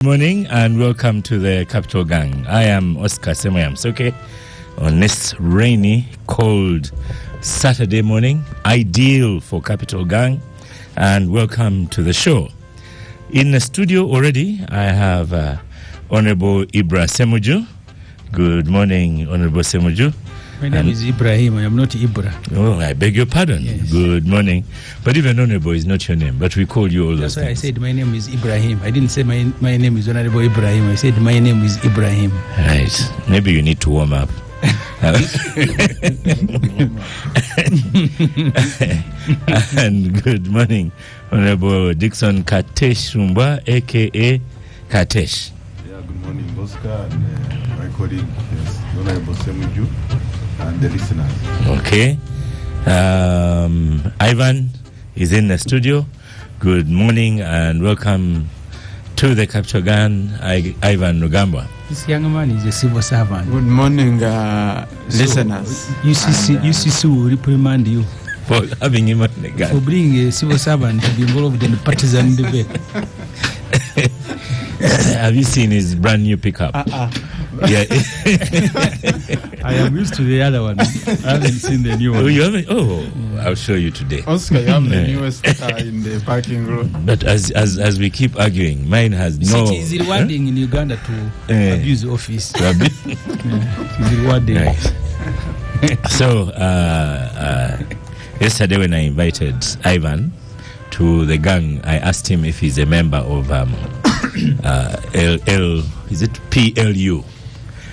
Morning and welcome to the Capital Gang. I am Oscar Semoyamsoke on this rainy, cold Saturday morning, ideal for Capital Gang, and welcome to the show. In the studio already, I have Honorable Ibra Semuju. Good morning, Honorable Semuju. My name is Ibrahim. I am not Ibra. Oh, I beg your pardon. Yes. Good morning. But even Honorable is not your name, but we call you all those That's why things. I said my name is Ibrahim. I didn't say my name is Honorable Ibrahim. I said my name is Ibrahim. Right. Maybe you need to warm up. And good morning, Honorable Dixon Katesh Rumba, a.k.a. Katesh. Yeah, good morning, Oscar, and my colleague, yes, Honorable Semuju, and the listeners. Okay. Ivan is in the studio. Good morning and welcome to the Capture Gun, Ivan Rugambwa. This young man is a civil servant. Good morning, listeners. UCC will reprimand you For having him on the for gun. bringing a civil servant to be involved in partisan debate. Have you seen his brand new pickup? Yeah. I am used to the other one. I haven't seen the new Oh, one. you haven't? Oh, I'll show you today. Oscar, you have the Yeah. newest car in the parking lot. But as we keep arguing, mine has no. It is rewarding in Uganda to abuse the office. Rabbi? It is rewarding. Right. So, yesterday when I invited Ivan to the gang, I asked him if he's a member of is it PLU?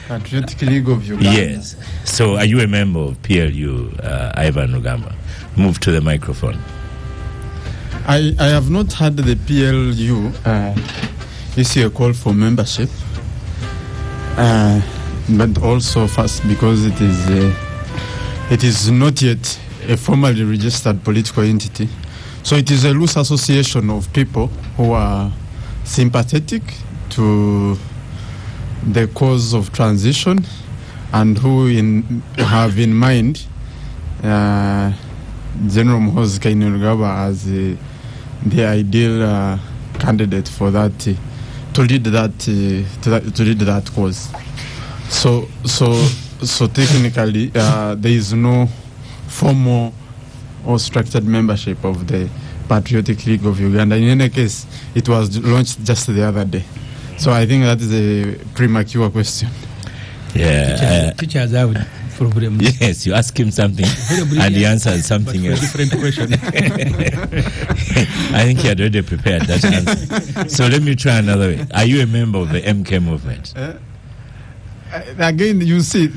Patriotic League of Uganda. Yes. So, are you a member of PLU, Ivan Rugambwa? Move to the microphone. I have not had the PLU issue a call for membership, but also first because it is not yet a formally registered political entity. So it is a loose association of people who are sympathetic to the cause of transition and who have in mind General Muhoozi Kainerugaba as the ideal candidate for that to lead that cause. So technically there is no formal or structured membership of the Patriotic League of Uganda. In any case, it was launched just the other day. So I think that is a premature question. Yeah. Teachers have problems. Yes, you ask him something and he answers something But for a else. different question. I think he had already prepared that answer. So let me try another way. Are you a member of the MK movement? Again, you see,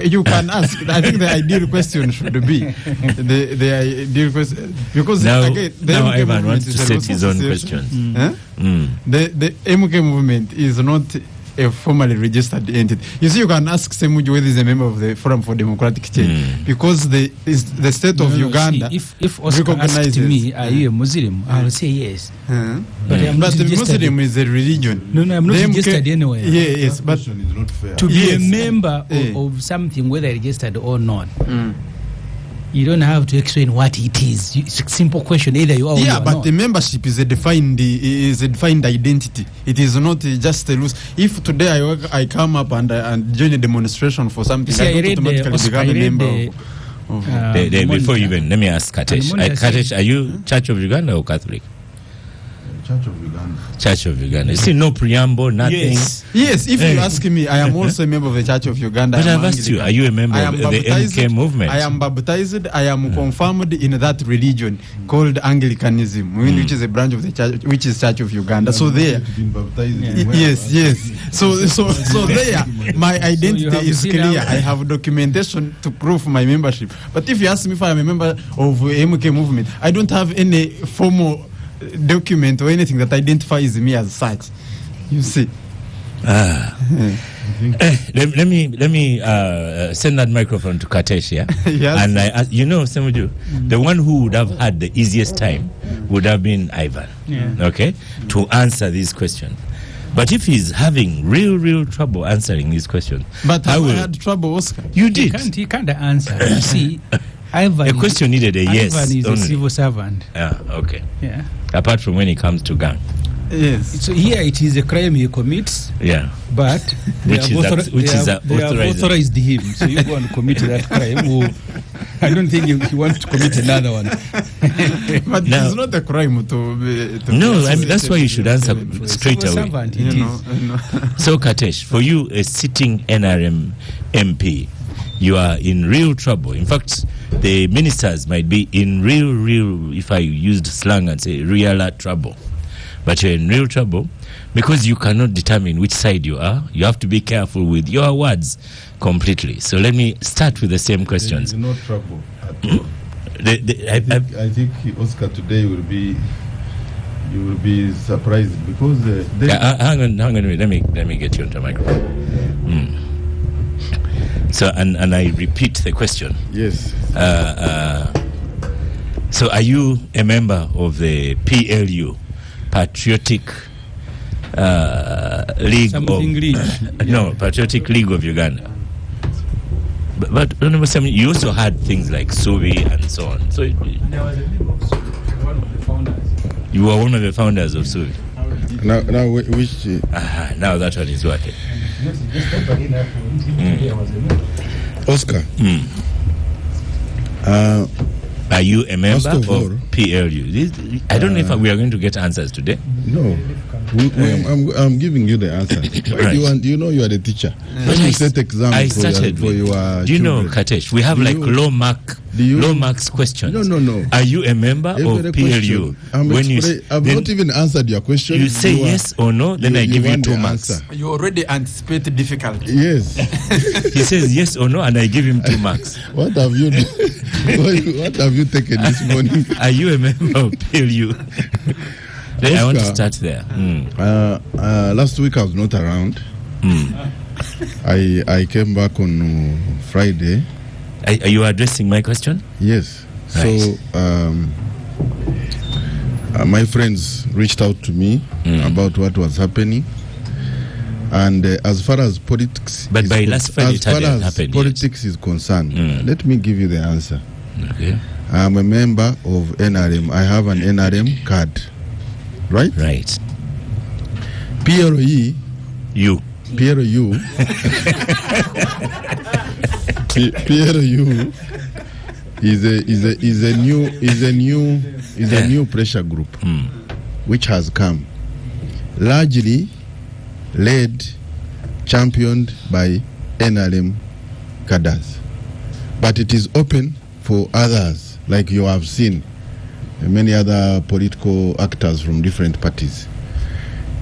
you can ask. I think the ideal question should be the ideal question, because Now again, the now MK Ivan movement wants to is a set loose his own association. questions. Huh? Mm. The MK movement is not a formally registered entity. You see, you can ask Semuju whether he's a member of the Forum for Democratic Change, because the state of Uganda See, if Oscar asked recognizes. me, are you a Muslim? I will say yes. Huh? But I'm not But the registered. Muslim is a religion. No, I'm not The MK registered anywhere. Yes, That but question is not fair. To be Yes. a member Eh. of something, whether registered or not, you don't have to explain what it is. It's a simple question. Either you are or you yeah, are but not. the membership is a defined identity. It is not just a loose. If today I come up and join a demonstration for something, See, I I don't read automatically Oscar, become I a read member the, of Before Monica. even, let me ask Katesh. And Monica Katesh, said- are you Church of Uganda or Catholic? Church of Uganda. Church of Uganda. You see, no preamble, nothing. Yes, if Eh. you ask me, I am also a member of the Church of Uganda. But I am I've asked you, Anglican. are you a member I of am the baptized. MK movement? I am baptized. I am confirmed in that religion called Anglicanism, which is a branch of the church, which is Church of Uganda. So there, You've been baptized in Yeah. where? yes. So there, my identity have is seen clear. how- I have documentation to prove my membership. But if you ask me if I am a member of MK movement, I don't have any formal document or anything that identifies me as such. You see. Let me send that microphone to Katesh, yeah? Yes. And I ask, Semuju, the one who would have had the easiest time would have been Ivan, okay, to answer these questions. But if he's having real trouble answering these questions, But I have I will. had trouble, Oscar? You He did. he can't answer. You see, Ivan A question needed a yes Ivan is only. a civil servant. Yeah, okay. Yeah. Apart from when it comes to gang. Yes. So here it is a crime he commits, Yeah. but they Which have, is which is they have authorized. authorized him. So you go and commit that crime. Oh, I don't think he wants to commit another one. But Now- it's not a crime to No, I mean, that's why you should answer For straight civil away. servant, You it know, is. you know. So, Katesh, for you, a sitting NRM MP, you are in real trouble. In fact, the ministers might be in real, if I used slang and say real trouble. But you're in real trouble because you cannot determine which side you are. You have to be careful with your words completely. So let me start with the same questions. There is no trouble at all. I think Oscar today you will be surprised because hang on a minute. Let me get you onto the microphone. So and I repeat the question. yes, So are you a member of the PLU, Patriotic League Something of League. No, Patriotic League of Uganda? But Honorable Sam, you also had things like Suvi and so on. So There was a big box, one of the founders. you were one of the founders of Suvi. now which Now that one is working. Oscar. Are you a member First of of all, PLU? I don't know if we are going to get answers today. No, I'm giving you the answer. Right. You know you are the teacher. When But you set exams I for started your with, do you know, children. Katesh, we have Do like you- low marks questions. No. Are you a member of Every PLU? question, I've then not even answered your question. you say are- yes or no, then I give you want 2 the marks. answer. You already anticipate the difficulty. Yes. He says yes or no, and I give him 2 marks. What have you what have you taken this morning? Are you a member of PLU? Then I want to Oscar, start there. Last week I was not around. I came back on Friday. Are you addressing my question? Yes. Right. So my friends reached out to me about what was happening, and as far as politics, But is by last Friday, as it far hadn't as happened politics is concerned, let me give you the answer. Okay. I'm a member of NRM. I have an NRM card, right? Right. PLE, You. PLU, PLU is a new pressure group which has come, largely led, championed by NRM cadres, but it is open for others, like you have seen many other political actors from different parties.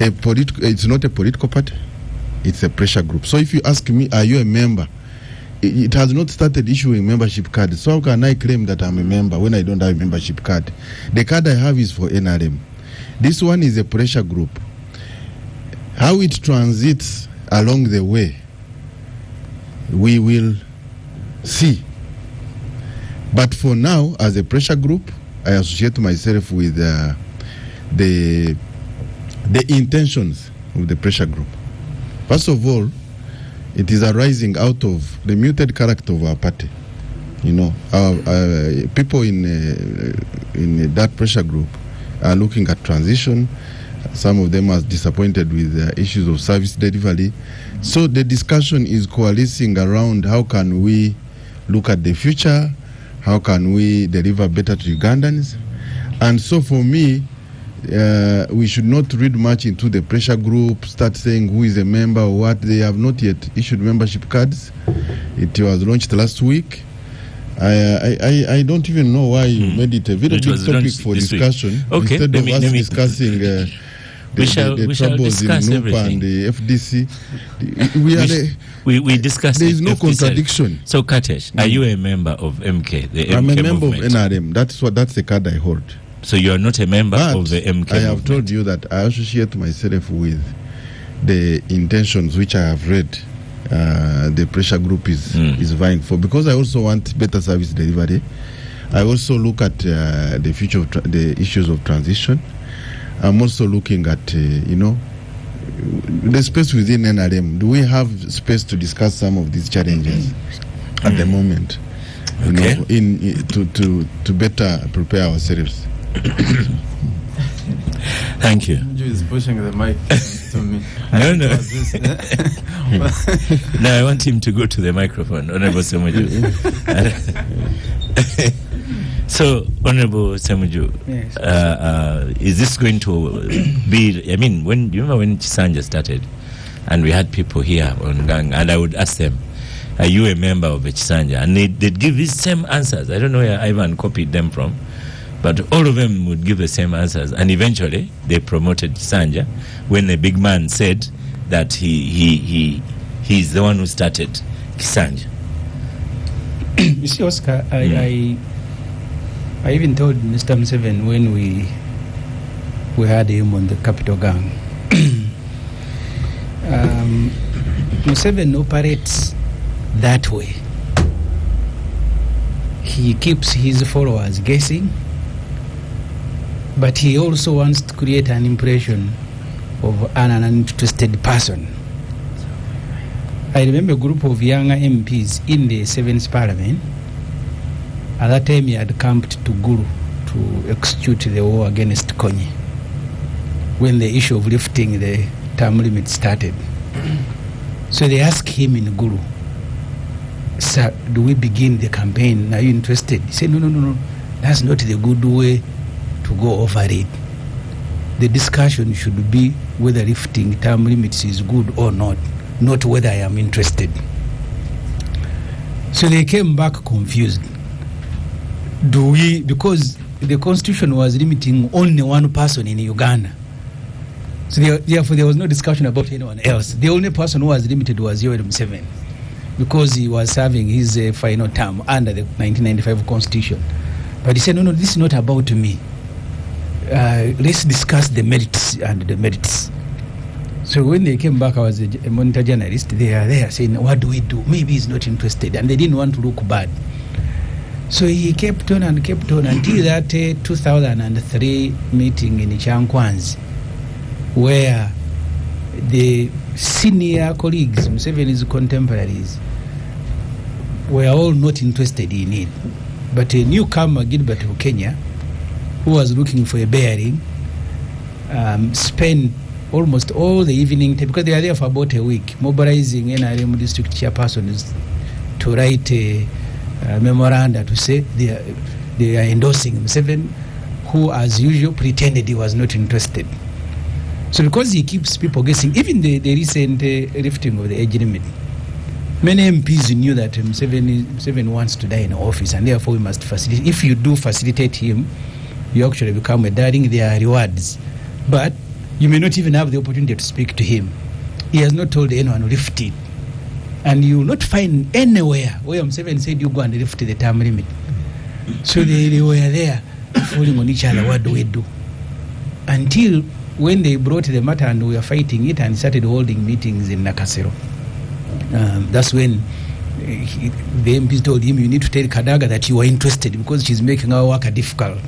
It's not a political party, it's a pressure group. So if you ask me, are you a member? It has not started issuing membership cards. So how can I claim that I'm a member when I don't have a membership card? The card I have is for NRM. This one is a pressure group. How it transits along the way, we will see. But for now, as a pressure group, I associate myself with the intentions of the pressure group. First of all, it is arising out of the muted character of our party. You know, our people in that pressure group are looking at transition. Some of them are disappointed with issues of service delivery. So the discussion is coalescing around how can we look at the future, how can we deliver better to Ugandans. And so for me, we should not read much into the pressure group, start saying who is a member or what. They have not yet issued membership cards. It was launched last week. I don't even know why you made it a very It big was topic launched for this week. discussion. Okay, Instead let of me- us let me- discussing We shall troubles in discuss NUPA everything. and the FDC. We discussed there it, is no FDC. contradiction. So, Katesh, are you a member of MK, the MK I'm a member movement? of NRM. That's the card I hold. So you are not a member But of the MK I have movement. told you that I associate myself with the intentions which I have read. The pressure group is vying for, because I also want better service delivery. I also look at the future of the issues of transition. I'm also looking at the space within NRM. Do we have space to discuss some of these challenges at the moment? You Okay. know, to better prepare ourselves. Thank you. Semuju is pushing the mic to me. No. No, I want him to go to the microphone, Honorable Semuju. So, Honorable Semuju, Yes. is this going to be? I mean, when you remember when Chisanja started, and we had people here on Gang, and I would ask them, "Are you a member of Chisanja?" And they'd give these same answers. I don't know where Ivan copied them from, but all of them would give the same answers. And eventually, they promoted Chisanja when the big man said that he's the one who started Chisanja. You see, Oscar, I even told Mr. Museveni when we had him on the Capital Gang. Museveni operates that way. He keeps his followers guessing, but he also wants to create an impression of an uninterested person. I remember a group of younger MPs in the 7th Parliament. At that time, he had camped to Gulu to execute the war against Konyi when the issue of lifting the term limit started. So they asked him in Gulu, "Sir, do we begin the campaign? Are you interested?" He said, No. That's not the good way to go over it. The discussion should be whether lifting term limits is good or not whether I am interested. So they came back confused. Because the constitution was limiting only one person in Uganda. So therefore there was no discussion about anyone else. The only person who was limited was Yoweri Museveni, because he was serving his final term under the 1995 constitution. But he said, no, this is not about me. Let's discuss the merits and the merits. So when they came back, I was a monitor journalist. They are there saying, what do we do? Maybe he's not interested. And they didn't want to look bad. So he kept on until that 2003 meeting in Chankwanzi, where the senior colleagues, Museveni's contemporaries, were all not interested in it. But a newcomer, Gilbert Kenya, who was looking for a bearing, spent almost all the evening time, because they are there for about a week, mobilizing NRM district chairpersons to write a memoranda to say they are endorsing Museveni, who as usual pretended he was not interested. So because he keeps people guessing, even the recent lifting of the age limit, many MPs knew that Museveni wants to die in office, and therefore we must facilitate. If you do facilitate him, you actually become a darling. There are rewards, but you may not even have the opportunity to speak to him. He has not told anyone to lift it. And you will not find anywhere where Museveni said you go and lift the term limit. So they were there falling on each other. What do we do? Until when they brought the matter and we were fighting it and started holding meetings in Nakasero. That's when the MPs told him, you need to tell Kadaga that you are interested because she's making our work difficult.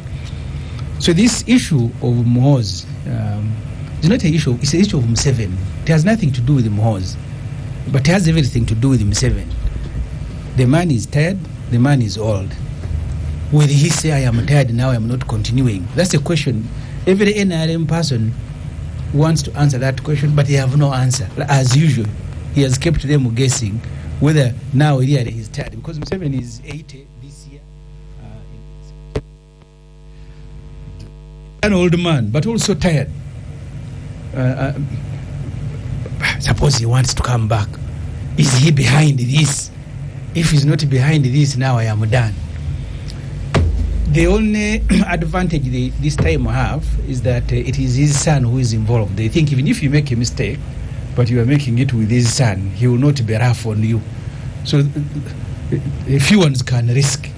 So this issue of Muhoozi is not an issue, it's an issue of Museveni. It has nothing to do with Muhoozi, but it has everything to do with Museveni. The man is tired, the man is old. Will he say, I am tired now, I am not continuing? That's a question. Every NRM person wants to answer that question, but they have no answer. As usual, he has kept them guessing whether now really he is tired, because Museveni is 80 this year. An old man, but also tired. Suppose he wants to come back. Is he behind this? If he's not behind this, now I am done. The only advantage they this time have is that it is his son who is involved. They think even if you make a mistake, but you are making it with his son, he will not be rough on you. So a few ones can risk.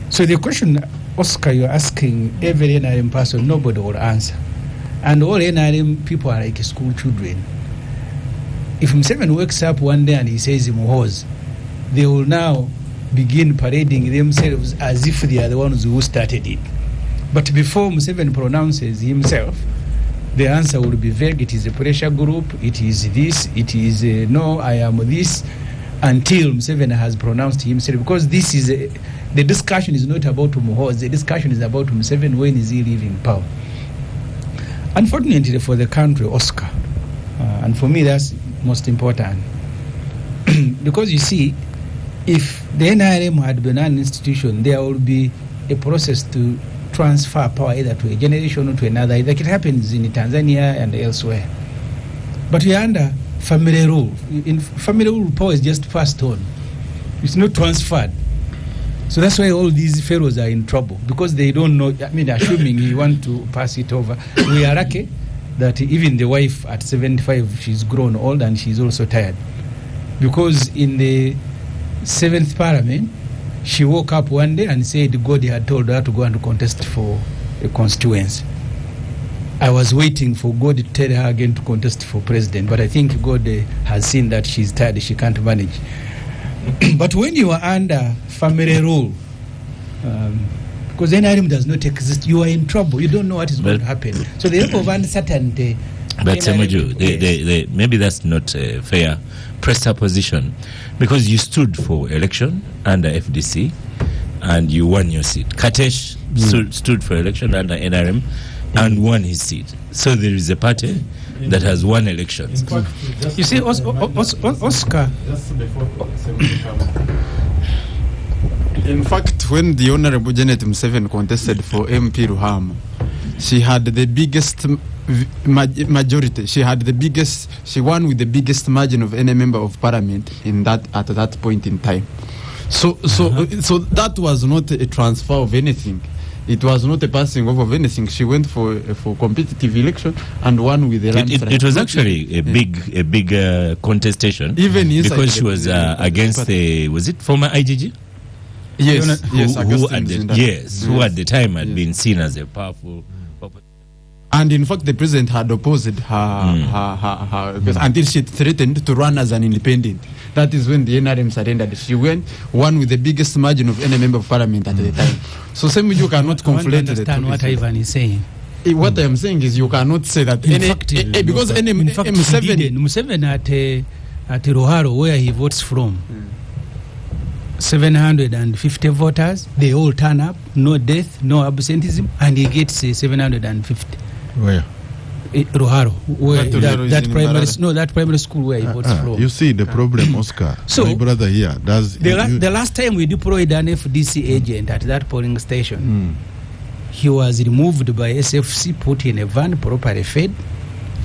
So the question, Oscar, you're asking every NRM person, nobody will answer. And all NRM people are like school children. If Museveni wakes up one day and he says Muhoozi, they will now begin parading themselves as if they are the ones who started it. But before Museveni pronounces himself, the answer will be vague. It is a pressure group, it is this, it is no, I am this, until Museveni has pronounced himself. Because this is the discussion is not about Muhoozi, the discussion is about Museveni, when is he leaving power. Unfortunately for the country, Oscar, and for me that's most important, because you see, if the NRM had been an institution, there would be a process to transfer power either to a generation or to another, like it happens in Tanzania and elsewhere. But we are under family rule. In family rule, power is just passed on. It's not transferred. So that's why all these pharaohs are in trouble, because they don't know. I mean, assuming you want to pass it over. We are lucky that even the wife at 75, she's grown old and she's also tired. Because in the 7th Parliament, she woke up one day and said God had told her to go and contest for a constituency. I was waiting for God to tell her again to contest for president, but I think God has seen that she's tired, she can't manage. But when you are under family rule, because NRM does not exist, you are in trouble. You don't know what is going to happen. So the level of uncertainty. But Semuju, maybe that's not a fair presupposition, because you stood for election under FDC and you won your seat. Katesh stood for election under NRM and won his seat. So there is a party that has won elections. You see, Oscar. In fact, when the Honorable Janet Museveni contested for MP Ruhama, she had the biggest majority. She won with the biggest margin of any member of parliament at that point in time. So that was not a transfer of anything. It was not a passing over of anything. She went for competitive election and won with the it was actually a big contestation, even because she was against was it former IGG? Yes, who at the time had been seen as a powerful. And in fact, the president had opposed her until she threatened to run as an independent. That is when the NRM surrendered. She won with the biggest margin of any member of parliament at the time. So you cannot conflate the two. What Ivan is saying. What I am saying is you cannot say that because Museveni at Ruharo, where he votes from, 750 voters, they all turn up, no death, no absenteeism, and he gets 750. Where? Ruharo, where that primary school where he votes from. You see the problem, Oscar. So my brother here does. The last time we deployed an FDC agent at that polling station, he was removed by SFC, put in a van, properly fed.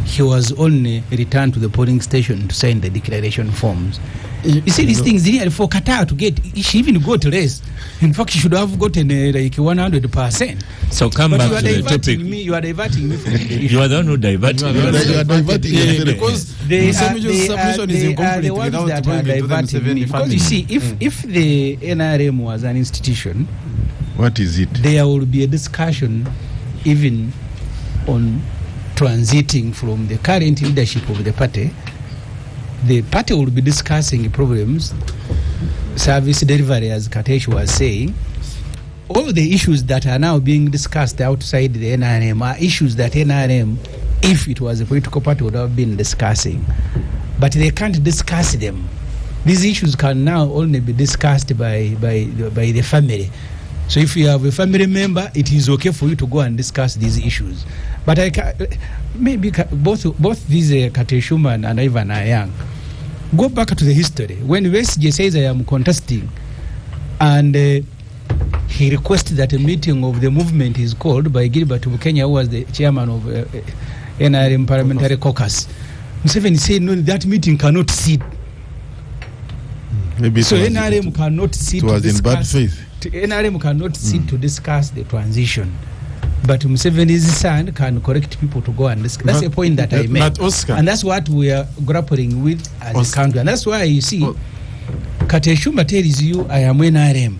He was only returned to the polling station to sign the declaration forms. You see, these things really for Qatar to get. She even got less. In fact, she should have gotten like 100%. So come back to the topic. You are diverting me from the issue. You are the one who diverted. You are diverting because they are the ones that are diverting me. Because you see, if the NRM was an institution, what is it? There will be a discussion even on transiting from the current leadership of the party. The party will be discussing problems, service delivery, as Katesh was saying. All the issues that are now being discussed outside the NRM are issues that NRM, if it was a political party, would have been discussing. But they can't discuss them. These issues can now only be discussed by the family. So if you have a family member, it is okay for you to go and discuss these issues. But maybe both these Kateshuma and Ivan are young. Go back to the history. When Westje says I am contesting, and he requested that a meeting of the movement is called by Gilbert Bukenya, who was the chairman of NRM Parliamentary Caucus. Museveni said, no, that meeting cannot sit. Maybe so NRM cannot sit to discuss. In bad faith. NRM cannot sit to discuss the transition. But Museveni's son can correct people to go and discuss. That's a point that I made. But Oscar, and that's what we are grappling with as a country. And that's why you see, Kateshuma tells you, I am NRM,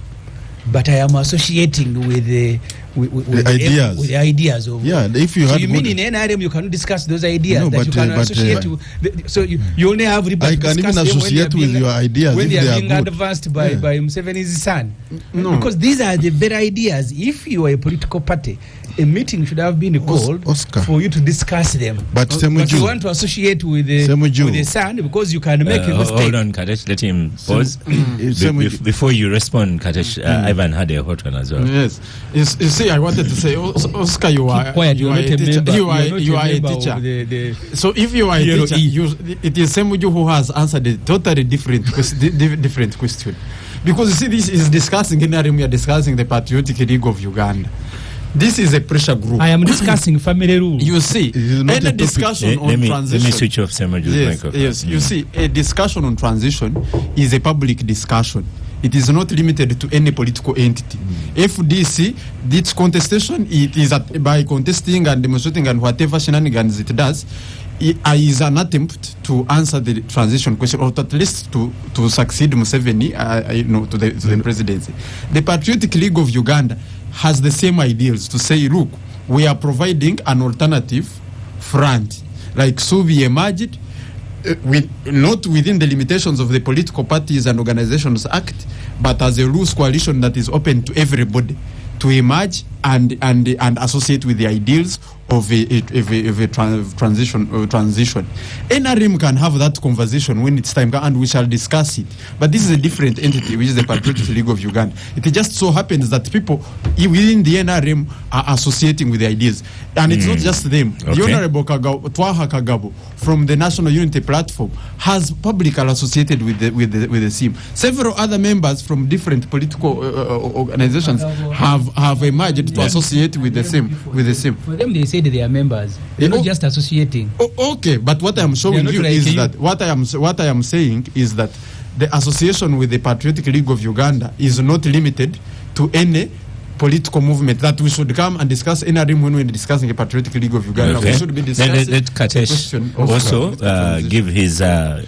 but I am associating with the ideas. With the ideas of. Yeah, if you so had you mean in NRM you cannot discuss those ideas, no, that you can associate with. So you only have I can even associate with your ideas when if they are being advanced by Museveni's son. No. Because these are the very ideas. If you are a political party, a meeting should have been called Oscar, for you to discuss them. But But Semuju, you want to associate with the son because you can make a mistake. Hold on, Katesh, let him pause. Before you respond, Katesh, Ivan had a hot one as well. Yes. You see, I wanted to say, Oscar, you are Quiet, you are a teacher. You are a teacher. So if you are a teacher, it is Semuju who has answered a totally different question. Because you see, this is discussing in we are discussing the Patriotic League of Uganda. This is a pressure group. I am discussing family rule. You see, any discussion on transition. Let me switch off Semuju's microphone. Yes, you see, a discussion on transition is a public discussion. It is not limited to any political entity. FDC, this contestation, it is by contesting and demonstrating and whatever shenanigans it does, it is an attempt to answer the transition question, or at least to succeed Museveni, to the presidency. The Patriotic League of Uganda has the same ideals to say, look, we are providing an alternative front, like Subi emerged, not within the limitations of the Political Parties and Organizations Act, but as a loose coalition that is open to everybody to emerge and associate with the ideals of a transition. NRM can have that conversation when it's time, and we shall discuss it. But this is a different entity, which is the Patriotic League of Uganda. It just so happens that people within the NRM are associating with the ideas, and it's not just them. Okay. The Honorable Twaha Kagabo from the National Unity Platform has publicly associated with the SIM. Several other members from different political organizations have emerged to associate with the SIM. For them, they said they are members. They're not just associating. Okay, but what I am showing you is that what I am saying is that the association with the Patriotic League of Uganda is not limited to any political movement, that we should come and discuss NRM when we're discussing the Patriotic League of Uganda. Okay. We should be discussing. Let Katesh also give his. My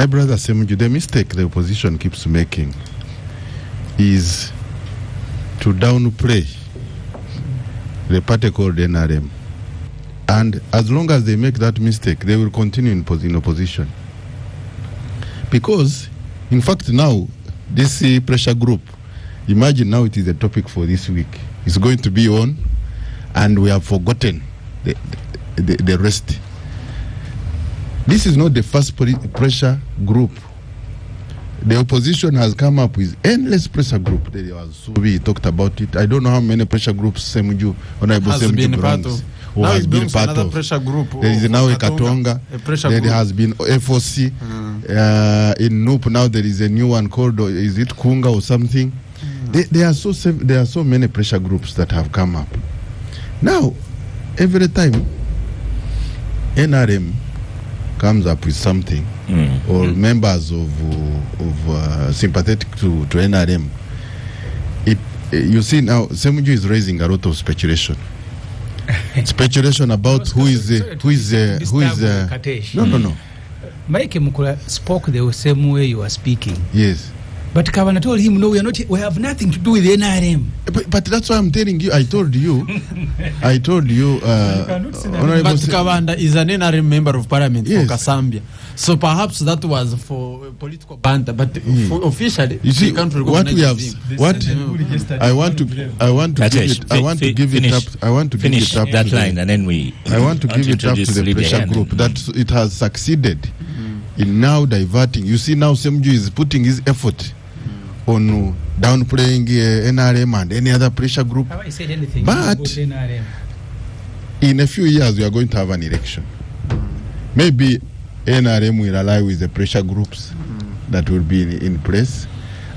brother Semuju, the mistake the opposition keeps making is to downplay the party called NRM. And as long as they make that mistake, they will continue in opposition. Because, in fact, now, this pressure group, imagine now it is a topic for this week. It's going to be on, and we have forgotten the rest. This is not the first pressure group. The opposition has come up with endless pressure group. We talked about it. I don't know how many pressure groups Semuju, Honorable Semuju belongs. Now has been part of. Pressure group. There is now a Katonga. There has been FOC. In NUP now there is a new one called, is it Kunga or something? There are so many pressure groups that have come up. Now, every time NRM comes up with something, or members of sympathetic to NRM, you see now Semuju is raising a lot of speculation. Speculation about who is no. Mike Mukula spoke the same way you are speaking. Yes. But Kavana told him, no, we have nothing to do with NRM. But that's why I'm telling you. I told you. But Kavanda is an NRM member of parliament for Kasambia. So perhaps that was for political banter, but for officially, you see, what we have, I want to give it up that line, and then I want to give it up to the pressure group that it has succeeded in now diverting. You see, now Semuju is putting his effort on downplaying NRM and any other pressure group. Have I said anything but about NRM? In a few years, we are going to have an election. Maybe NRM will ally with the pressure groups that will be in place,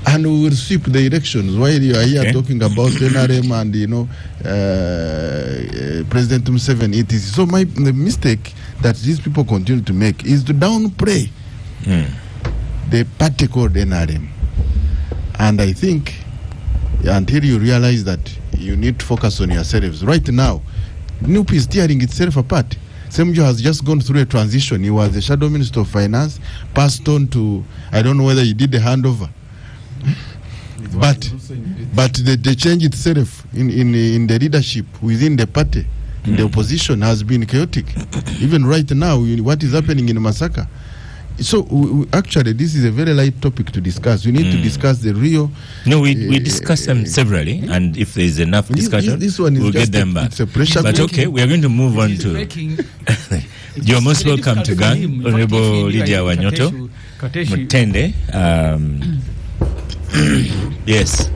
and we will sweep the elections. While you are here talking about NRM and President Museveni, it is so. The mistake that these people continue to make is to downplay the party called NRM. And I think until you realize that you need to focus on yourselves. Right now, NUP is tearing itself apart. Semuju has just gone through a transition. He was the Shadow Minister of Finance, passed on to, I don't know whether he did the handover. But the change itself in the leadership within the party, in the opposition, has been chaotic. Even right now, what is happening in Masaka, So actually, this is a very light topic to discuss. We need to discuss the real. No, we discuss them severally, and if there is enough discussion, this one is we'll just get them back. It's a pressure. But okay, we are going to move on to. You're most welcome to Gang, Honorable Lydia Wanyoto Mutende. Yes.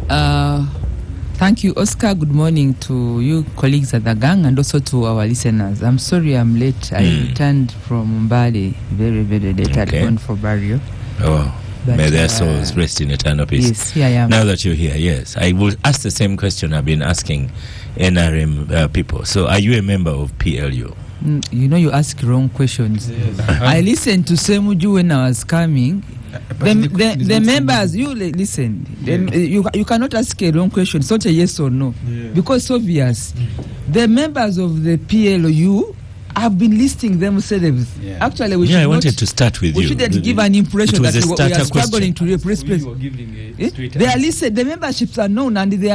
Thank you, Oscar. Good morning to you colleagues at the Gang and also to our listeners. I'm sorry I'm late. I returned from Mbale very, very late. I'd gone for burial. Oh, but, may their souls rest in eternal peace. Yes, here I am. Now that you're here, yes. I will ask the same question I've been asking NRM people. So are you a member of PLU? You know, you ask wrong questions. Yes. I listened to Semuju when I was coming. The members, you listen. You cannot ask a wrong question. It's not a yes or no, because it's obvious. The members of the PLU have been listing themselves. Actually, we should I wanted to start with we you. shouldn't give an impression that we are struggling to repress. They are listed. The memberships are known, and they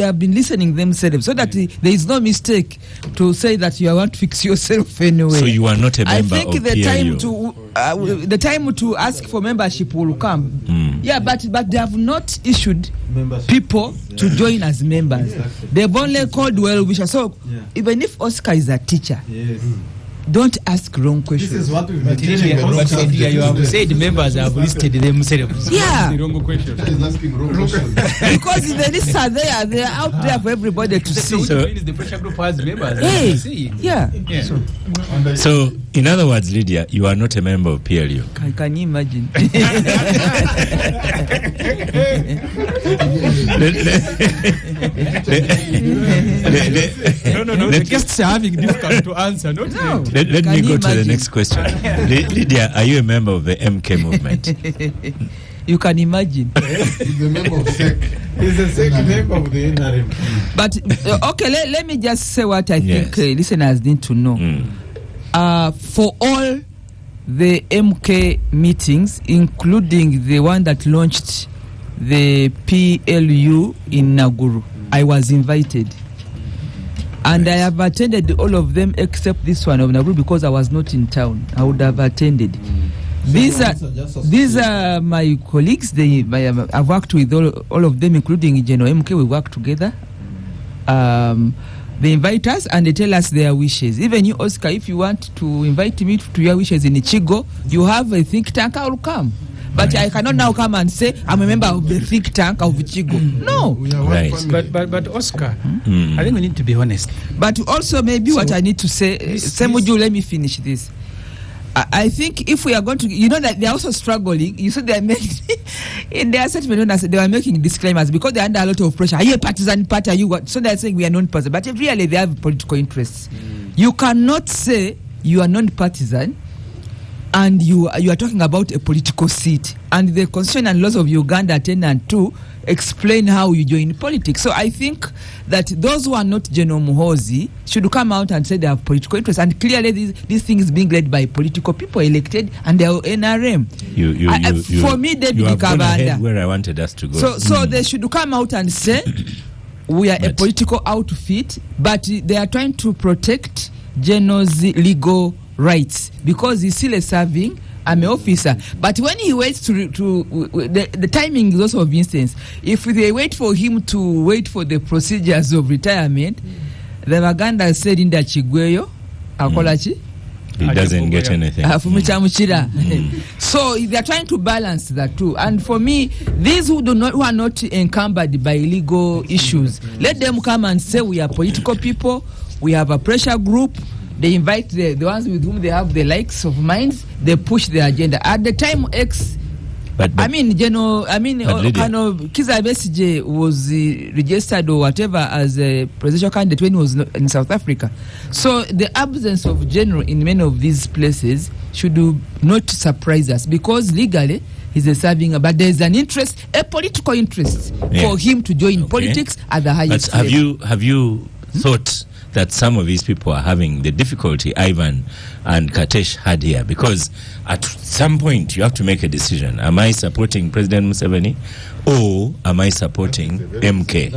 have been listening themselves, so that there is no mistake to say that you want to fix yourself anyway. So you are not a member of PLU. I think the time to ask for membership will come. Yeah, but they have not issued people to join as members. They've only called well-wishers. So even if Oscar is a teacher, don't ask wrong questions. This is what we've been teaching. But you have said members have listed themselves. Yeah. The wrong question. Is asking wrong questions. Because the lists are there. They are out there for everybody to see. So the pressure group has members. Hey. Yeah. So, in other words, Lydia, you are not a member of PLU. Can you imagine? No. The guests are having difficult to answer. Not No. Let me go to the next question. Lydia, are you a member of the MK movement? You can imagine. He's a member of SEC. He's a second member of the NRM. But okay, let me just say what I think listeners need to know. For all the MK meetings, including the one that launched the PLU in Naguru, I was invited. And I have attended all of them except this one of Naguru because I was not in town. I would have attended. These are my colleagues. I've worked with all of them, including General MK. We work together. They invite us and they tell us their wishes. Even you, Oscar, if you want to invite me to your wishes in Ichigo, you have a think tank, I will come. But I cannot now come and say I'm a member of the think tank of Ichigo. No. Right. But Oscar, I think we need to be honest. But also maybe what I need to say, Semuju, let me finish this. I think if we are going to, you know that they are also struggling. You said they are making, in their statement, they are making disclaimers because they are under a lot of pressure. Are you a partisan party? Are you what? So they are saying we are non-partisan. But really they have political interests. You cannot say you are non-partisan and you are talking about a political seat. And the constitution and laws of Uganda 10 and 2 explain how you join politics. So I think that those who are not General Muhoozi should come out and say they have political interests. And clearly this thing is being led by political people elected and they are NRM. For me, they you have gone ahead Kabanda. where I wanted us to go. So they should come out and say we are a political outfit, but they are trying to protect General's legal rights because he's still a serving. I'm an officer, but when he waits to the timing is also of instance. If they wait for him to wait for the procedures of retirement, the Baganda said in that Chigweyo, Akolachi, he doesn't get anything. So they are trying to balance that too. And for me, these who are not encumbered by legal issues, let them come and say we are political people. We have a pressure group. They invite the ones with whom they have the likes of minds. They push their agenda. At the time X, Kizza Besigye was registered or whatever as a presidential candidate when he was in South Africa. So the absence of General in many of these places should not surprise us because legally he's a serving, but there's an interest, a political interest for him to join politics at the highest level. Have you thought that some of these people are having the difficulty Ivan and Katesh had here? Because at some point you have to make a decision. Am I supporting President Museveni or am I supporting MK?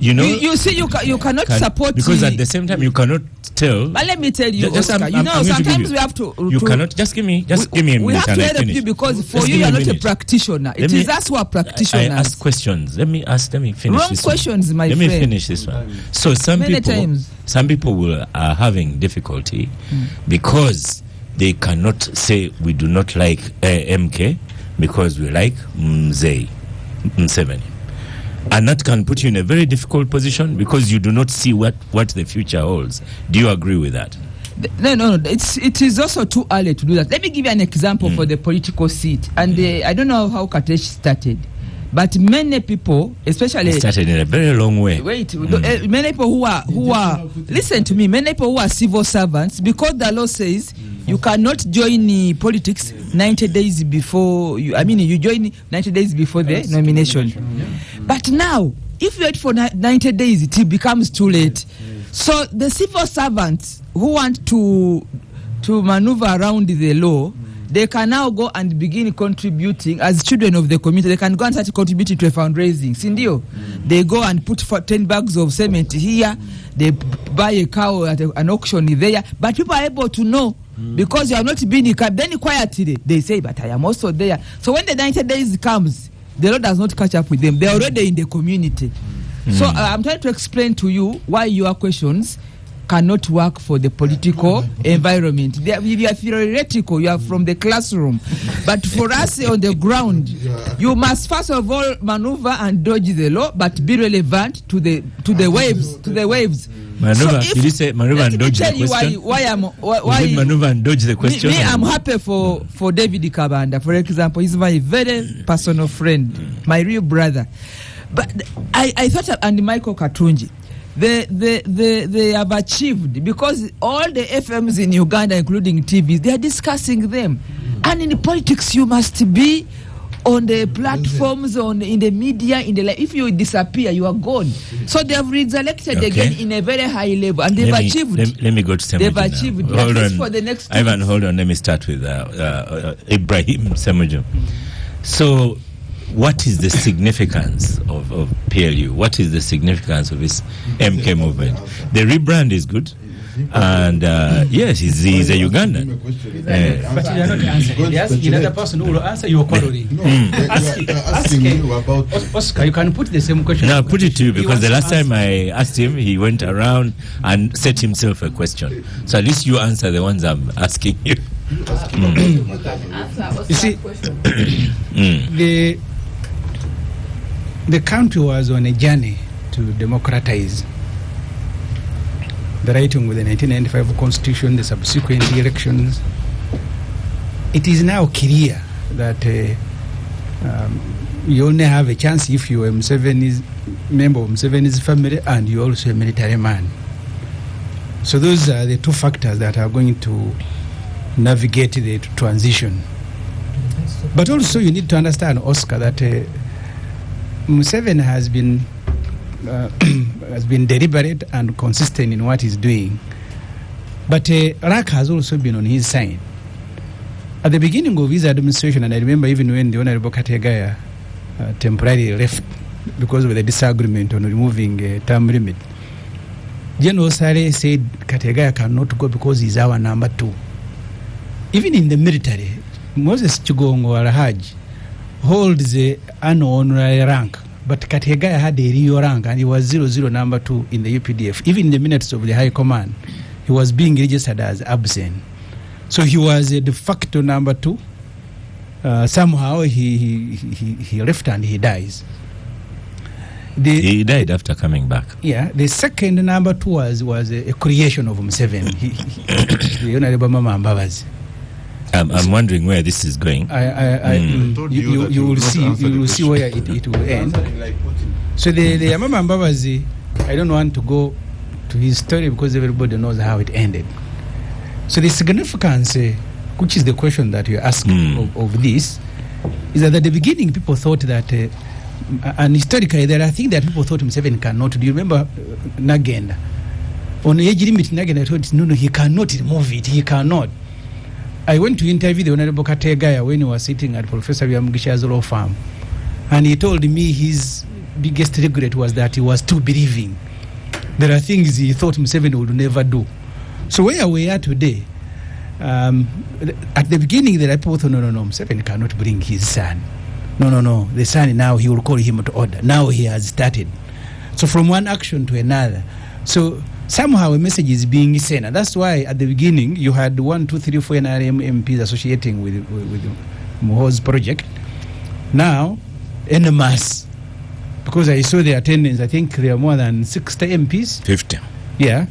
You see, you cannot support, because at the same time you cannot tell. But let me tell you, Just, Oscar, sometimes we have to. You cannot just give me a minute. We have to help you because for you are not a practitioner. It is us who are practitioners. I ask questions. Let me finish. Wrong this questions, one. my Let friend. me finish this one. So some people are having difficulty because they cannot say we do not like MK because we like Museveni. And that can put you in a very difficult position because you do not see what the future holds. Do you agree with that? No. It is also too early to do that. Let me give you an example for the political seat. And I don't know how Katesh started, but many people, especially started in a very long way. Many people who are listen to me. Many people who are civil servants, because the law says you cannot join politics 90 days before you. I mean, you join 90 days before the nomination. But now, if you wait for 90 days, it becomes too late. So the civil servants who want to maneuver around the law, they can now go and begin contributing as children of the community. They can go and start contributing to a fundraising. Sindio, they go and put 10 bags of cement here. They buy a cow at an auction there. But people are able to know because you have not been in camp. Then quietly they say, "But I am also there." So when the 90 days comes, the law does not catch up with them. They are already in the community. So I'm trying to explain to you why your questions cannot work for the political environment. You are theoretical, you are from the classroom. But for us on the ground, you must first of all maneuver and dodge the law, but be relevant to the waves. Maneuver, did you say maneuver and dodge the question? Why maneuver and dodge the question? Me, I'm happy for David Kabanda, for example. He's my very personal friend, my real brother. But I thought, and Michael Katunji, they have achieved, because all the FMs in Uganda, including TVs, they are discussing them. And in the politics, you must be on the platforms, in the media, if you disappear, you are gone. So they have resurrected again in a very high level, and they've achieved. Let me go to Semuju. They've achieved. Hold on. For the next Ivan, hold on. Let me start with Ibrahim Semuju. So, what is the significance of PLU? What is the significance of this MK movement? The rebrand is good. And yes, he's a Ugandan. But you are not answering. Yes, another person who will answer your query. Asking you about Oscar, you can put the same question. No, put it to you, because the last time I asked him, he went around and set himself a question. So at least you answer the ones I'm asking you. You see, the country was on a journey to democratize. The writing with the 1995 constitution, the subsequent elections. It is now clear that you only have a chance if you are Museveni's member of Museveni's family and you are also a military man. So those are the two factors that are going to navigate the transition. But also you need to understand, Oscar, that Museveni has been deliberate and consistent in what he's doing. But Iraq has also been on his side. At the beginning of his administration, and I remember even when the Honorable Kategaya temporarily left because of the disagreement on removing a term limit, General Sale said Kategaya cannot go because he's our number 2. Even in the military, Moses Chigongo Alhaj holds an honorary rank. But Kategaya had a real rank, and he was 00 number 2 in the UPDF. Even in the minutes of the High Command, he was being registered as absent. So he was a de facto number 2. Somehow he left and he dies. He died after coming back. Yeah, the second number 2 was a creation of Museveni. The Honorable Mama Mbabazi. I'm wondering where this is going. You will see where it will end. So the Mama Mbabazi, I don't want to go to his story because everybody knows how it ended. So the significance, which is the question that you're asking of this, is that at the beginning people thought that, and historically there are things that people thought Museveni cannot do. You remember Nagenda? On the age limit, Nagenda thought, no, he cannot remove it, he cannot. I went to interview the Honorable Kategaya when he was sitting at Professor Yamugisha's law firm, and he told me his biggest regret was that he was too believing. There are things he thought Museveni would never do. So where we are today, at the beginning there are people who thought, no, Museveni cannot bring his son. No, the son now he will call him to order. Now he has started. So from one action to another. So somehow a message is being sent, and that's why at the beginning you had 1, 2, 3, 4 NRM MPs associating with Moho's project. Now, en masse, because I saw the attendance, I think there are more than 60 MPs. 50. Yeah,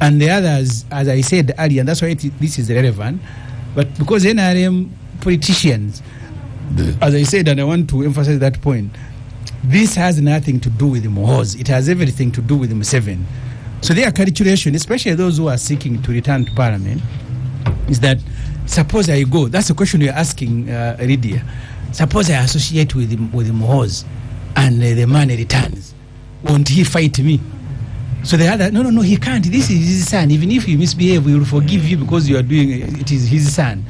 and the others, as I said earlier, and that's why this is relevant. But because NRM politicians, as I said, and I want to emphasize that point, this has nothing to do with the Mohos. It has everything to do with the Museveni. So their calculation, especially those who are seeking to return to Parliament, is that suppose I go. That's the question you're asking, Lydia. Suppose I associate with the Mohos, and the man returns. Won't he fight me? So the other, no, he can't. This is his son. Even if you misbehave, we will forgive you because you are doing it is his son.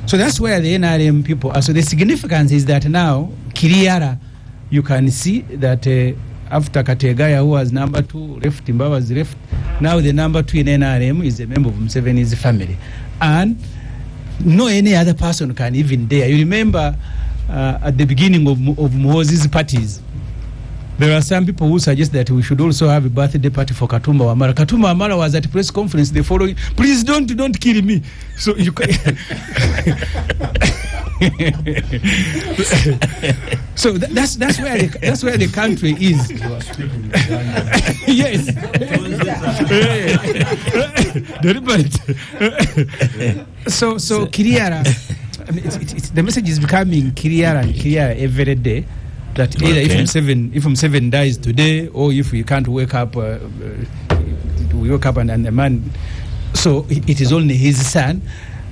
So that's where the NRM people are. So the significance is that now, Kiriara, you can see that after Kategaya, who was number 2, left, Timba was left, now the number 2 in NRM is a member of Museveni's family. And no any other person can even dare. You remember at the beginning of Moses parties, there are some people who suggest that we should also have a birthday party for Katumba Wamala. Katumba Wamala was at a press conference the following, please don't kill me. So you can so that's where the country is. Yes. So Kiriara, I mean, it's the message is becoming Kiriara every day. That either if Museveni dies today, or if we can't wake up, we wake up and the man. So it is only his son.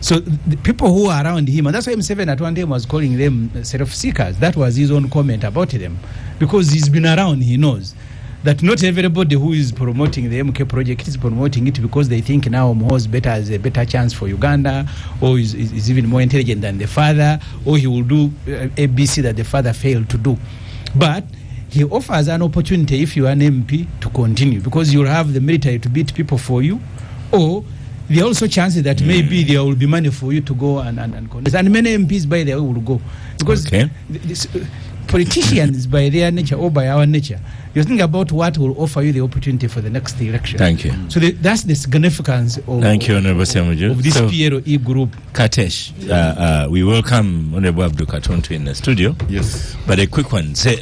So the people who are around him, and that's why Museveni at one time was calling them self-seekers. That was his own comment about them, because he's been around. He knows that not everybody who is promoting the MK project is promoting it because they think now Moho's has a better chance for Uganda, or is even more intelligent than the father, or he will do ABC that the father failed to do. But he offers an opportunity, if you are an MP, to continue, because you'll have the military to beat people for you, or there are also chances that maybe there will be money for you to go and contest. And many MPs by the way will go, because politicians by their nature or by our nature, you think about what will offer you the opportunity for the next election. Thank you. So that's the significance of, thank you, Honorable Semuju. Of this PLE group. Katesh, we welcome Honorable Abdul Katonto in the studio. Yes. But a quick one. Say,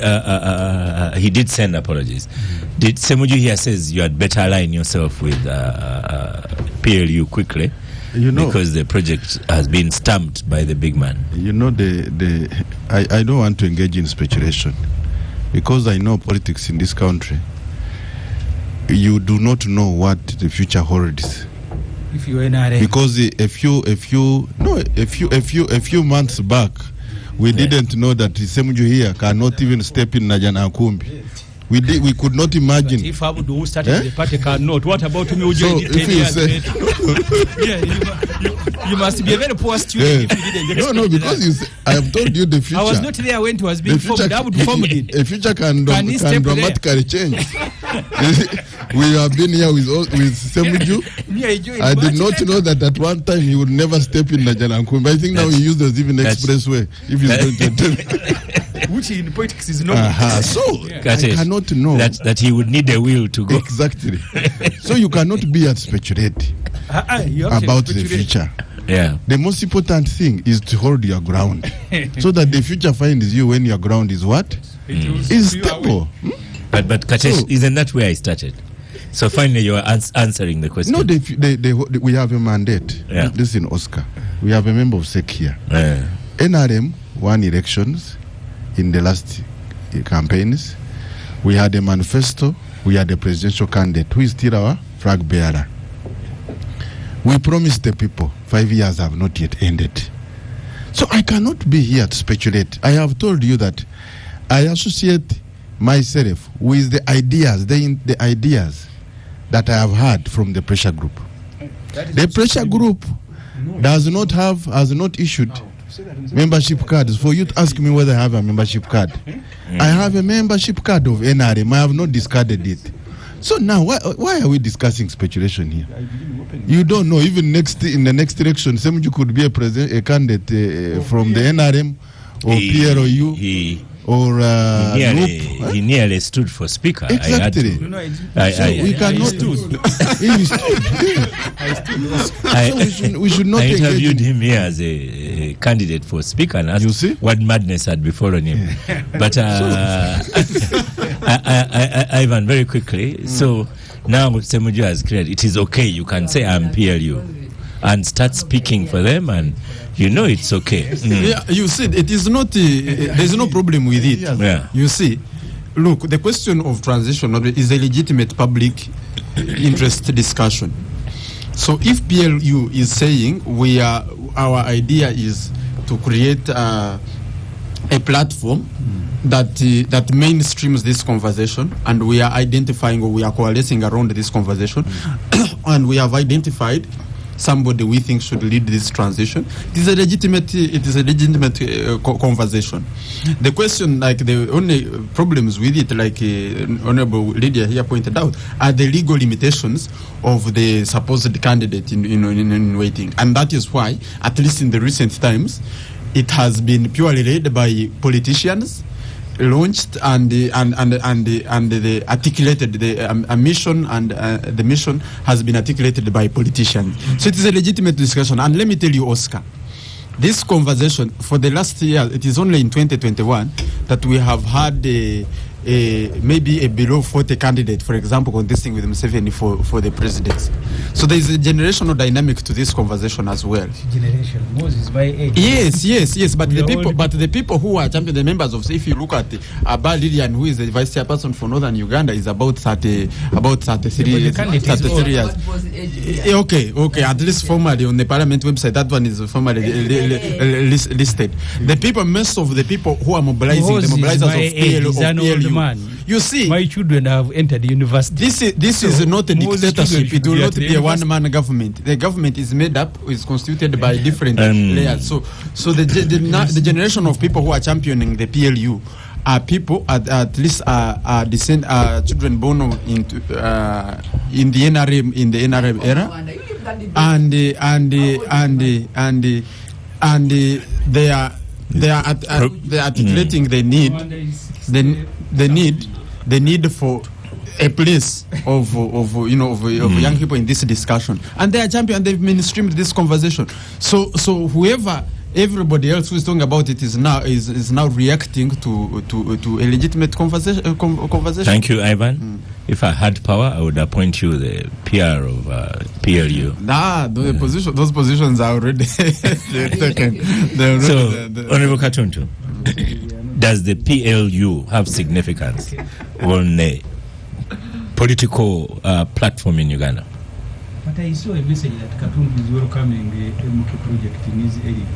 he did send apologies. Did Semuju here says you had better align yourself with PLU quickly, because the project has been stamped by the big man. I don't want to engage in speculation, because I know politics in this country. You do not know what the future holds. If you are NRA. Because a few months back, we didn't know that Semuju here cannot even step in Najana Akumbi. We could not imagine. But if Abu who started the party cannot, what about me? So if you say, you must be a very poor student if you didn't. No, because you say, I have told you the future. I was not there when it was being formed. I would form it. A future can dramatically change. We have been here with Semuju. I did not know that at one time he would never step in Najana Nkumbi. I think now he uses even expressway if he's going to attend. Which in politics is not. So I cannot know that he would need a will to go. Exactly. So you cannot be at speculate about the future. Yeah. The most important thing is to hold your ground, so that the future finds you when your ground is what? Is stable. But Katesh, isn't that where I started? So finally you are answering the question. No, we have a mandate. Yeah. Listen, Oscar, we have a member of SEC here. NRM won elections in the last campaigns. We had a manifesto. We had a presidential candidate who is still our flag bearer. We promised the people 5 years have not yet ended. So I cannot be here to speculate. I have told you that I associate myself with the ideas, the ideas that I have had from the pressure group. The pressure group has not issued membership cards. For you to ask me whether I have a membership card, I have a membership card of NRM. I have not discarded it. So now, why are we discussing speculation here? You don't know. Even in the next election, Semju could be a candidate from the NRM or PLOU. Or he nearly stood for speaker. Exactly. We cannot. We should not. I interviewed him here as a candidate for speaker, and asked what madness had befallen him. But Ivan, very quickly. So now Semuju has cleared. It is okay. You can say I'm PLU, and start speaking for them, and it's okay. Yeah, you see, it is not. There's no problem with it. Yeah. You see, look, the question of transition is a legitimate public interest discussion. So if PLU is saying our idea is to create a platform that mainstreams this conversation, and we are identifying, or we are coalescing around this conversation, and we have identified somebody we think should lead this transition. It is a legitimate conversation. The question, like the only problems with it, like Honorable Lydia here pointed out, are the legal limitations of the supposed candidate in waiting, and that is why, at least in the recent times, it has been purely led by politicians, launched and articulated the mission, and the mission has been articulated by politicians. So it is a legitimate discussion. And let me tell you, Oscar, this conversation for the last year, it is only in 2021 that we have had maybe a below 40 candidate, for example, contesting with Museveni for the presidency. So there is a generational dynamic to this conversation as well. Generation. Moses by age. Yes. But the people who are champion, the members of, if you look at Abba Lilian, who is the vice chairperson for Northern Uganda, is about 33 years. Okay. At least formally on the Parliament website, that one is formally listed. The people, most of the people who are mobilizing, the mobilizers of PLU. You see, my children have entered university. This is not a dictatorship. It will not be a one-man government. The government is made up, is constituted by different layers. So the generation of people who are championing the PLU are people at least are children born in the NRM era, and they are articulating the need for a place of young people in this discussion, and they are champion. They've mainstreamed this conversation. So everybody else who is talking about it is now reacting to a legitimate conversation. Thank you, Ivan. If I had power, I would appoint you the PR of PLU. Those positions are already taken. Honorable Katuntu, does the PLU have significance on a political platform in Uganda? But I saw a message that Katuntu is welcoming the MK project in his area.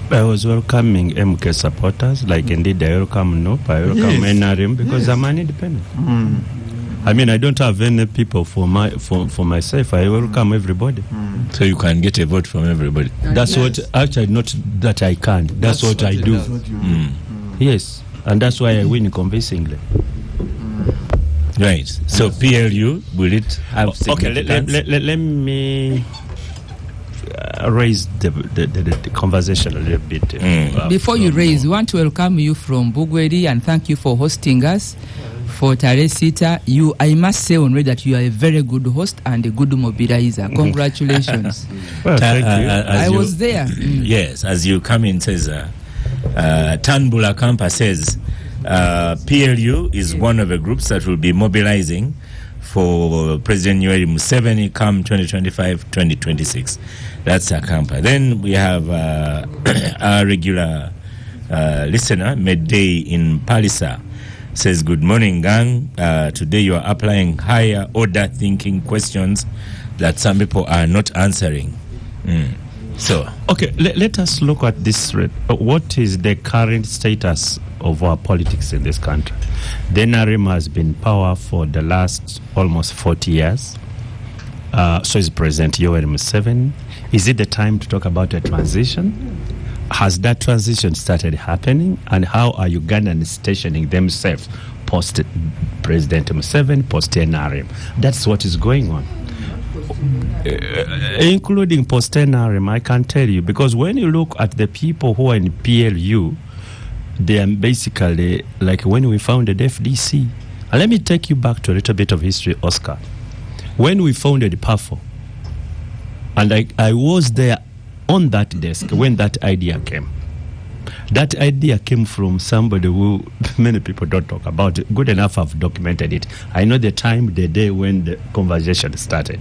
I was welcoming MK supporters, like indeed I welcome NOP, I welcome NRM, because I'm an independent. I mean, I don't have any people for myself. I welcome everybody. So you can get a vote from everybody. That's what, actually, not that I can't. That's what I do. Yes, and that's why I win convincingly. Right. So PLU, will it have significance? Okay, let me raise the conversation a little bit. Before you raise, we want to welcome you from Bugweri and thank you for hosting us. For Taresita, I must say already that you are a very good host and a good mobilizer. Congratulations. Well, thank you. I was there. Yes, as you come in, says Tanbula Kampa says PLU is one of the groups that will be mobilizing for President Yoweri Museveni come 2025-2026. That's Akampa. Then we have our regular listener, Medday in Palisa, says, good morning, gang. Today you are applying higher order thinking questions that some people are not answering. So, okay, let us look at this. What is the current status of our politics in this country? The NRM has been in power for the last almost 40 years. So is President Yoweri Museveni. Is it the time to talk about a transition? Has that transition started happening? And how are Ugandans stationing themselves post-President Museveni, post-NRM? That's what is going on. Including post-NRM, I can tell you, because when you look at the people who are in PLU, they are basically like when we founded FDC. And let me take you back to a little bit of history, Oscar. When we founded PAFO, and I was there on that desk when that idea came. That idea came from somebody who many people don't talk about. Good enough I've documented it. I know the time, the day when the conversation started.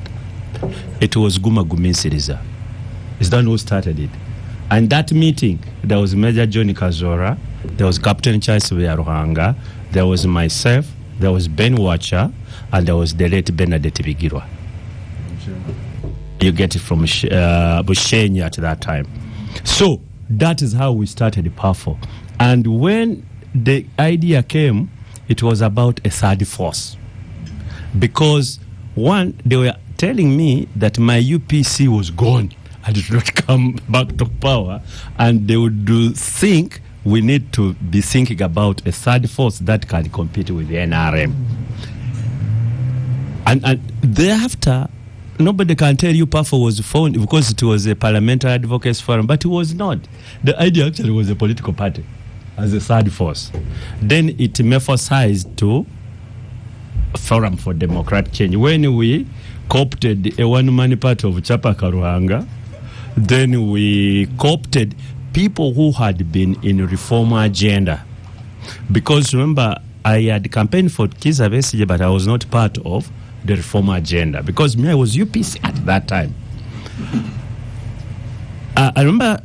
It was Guma Guminsiriza. Is that who started it? And that meeting, there was Major Johnny Kazora, there was Captain Charles Ruhanga, there was myself, there was Ben Watcher, and there was the late Bernadette Bigirwa. You get it from Bushenya at that time. So that is how we started PAFO. And when the idea came, it was about a third force. Because one, they were telling me that my UPC was gone and it would not come back to power, and they would think we need to be thinking about a third force that can compete with the NRM. And thereafter, nobody can tell you PAFO was formed because it was a parliamentary advocacy forum, but it was not. The idea actually was a political party as a third force. Then it metastasized to Forum for Democratic Change. When we co-opted a one-man party of Chapa Karuhanga, then we co-opted people who had been in reform agenda. Because remember, I had campaigned for Kizza Besigye, but I was not part of the reform agenda because me, I was UPC at that time. I remember